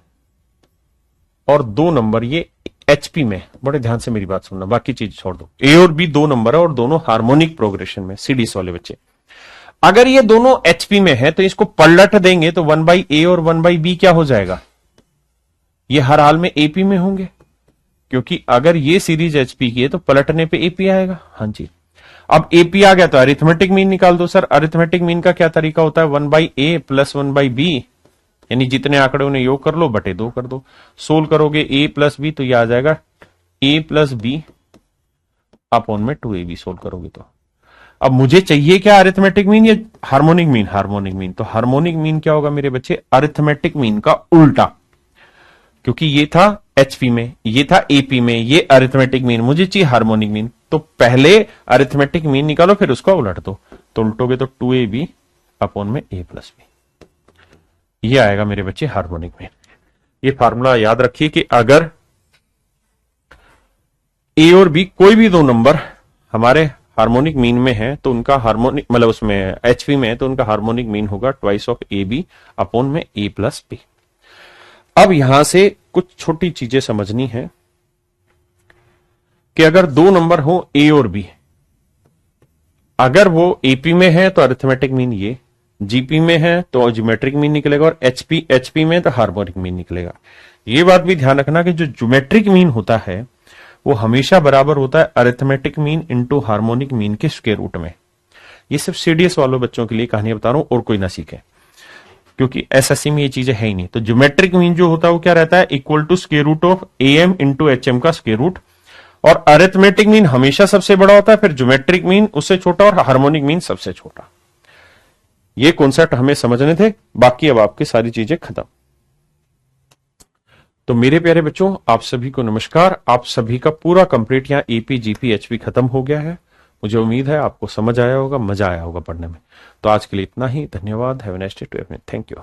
और दो नंबर ये HP में, बड़े ध्यान से मेरी बात सुनना, बाकी चीज छोड़ दो। A और B दो नंबर है और दोनों हार्मोनिक प्रोग्रेशन में, सीडीएस वाले बच्चे। अगर ये दोनों HP में है तो इसको पलट देंगे तो 1/a और 1/b क्या हो जाएगा, ये हर हाल में AP में होंगे, क्योंकि अगर ये सीरीज HP की है तो पलटने पे AP आएगा। हाँ जी, अब AP आ गया तो अरिथमेटिक मीन निकाल दो। सर अरिथमेटिक मीन का क्या तरीका होता है, 1/a प्लस 1/b, यानी जितने आंकड़े उन्हें योग कर लो बटे 2 कर दो। सोल्व करोगे a प्लस b तो ये आ जाएगा a प्लस b अपॉन में 2ab, सोल्व करोगे तो। अब मुझे चाहिए क्या, अरिथमेटिक मीन या हार्मोनिक मीन, हार्मोनिक मीन। तो हार्मोनिक मीन क्या होगा मेरे बच्चे, अरिथमेटिक मीन का उल्टा, क्योंकि ये था HP में, ये था AP में, ये अरिथमेटिक मीन, मुझे चाहिए हार्मोनिक मीन। तो पहले अरिथमेटिक मीन निकालो फिर उसको उलट दो, तो उल्टोगे तो 2ab अपॉन में a प्लस b, ये आएगा मेरे बच्चे हार्मोनिक मीन। ये फार्मूला याद रखिए कि अगर A और B कोई भी दो नंबर हमारे हार्मोनिक मीन में है तो उनका हार्मोनिक मतलब उसमें HP में है तो उनका हार्मोनिक मीन होगा ट्वाइस ऑफ AB अपॉन में a प्लस b। अब यहां से कुछ छोटी चीजें समझनी है कि अगर दो नंबर हो A और B, अगर वो AP में है तो अरिथमेटिक मीन ये, GP में है तो ज्योमेट्रिक मीन निकलेगा, और HP में तो हार्मोनिक मीन निकलेगा। ये बात भी ध्यान रखना कि जो ज्योमेट्रिक मीन होता है वो हमेशा बराबर होता है arithmetic mean into harmonic mean के स्क्वायर रूट में। ये सिर्फ सीडीएस वालों बच्चों के लिए कहानी बता रहा हूं, और कोई ना सीखे, क्योंकि एसएससी में ये चीजें है ही नहीं। तो ज्योमेट्रिक मीन जो होता है वो क्या रहता है, equal to square root of AM into HM का स्क्वायर रूट, और अरिथमेटिक मीन हमेशा सबसे बड़ा होता है, फिर ज्योमेट्रिक मीन उससे छोटा और हार्मोनिक मीन सबसे छोटा। ये कॉन्सेप्ट हमें समझने थे, बाकी अब आपकी सारी चीजें खत्म। तो मेरे प्यारे बच्चों आप सभी को नमस्कार। आप सभी का पूरा कंप्लीट यहाँ AP GP HP खत्म हो गया है। मुझे उम्मीद है आपको समझ आया होगा, मजा आया होगा पढ़ने में। तो आज के लिए इतना ही, धन्यवाद। Have a nice day to everyone, thank you.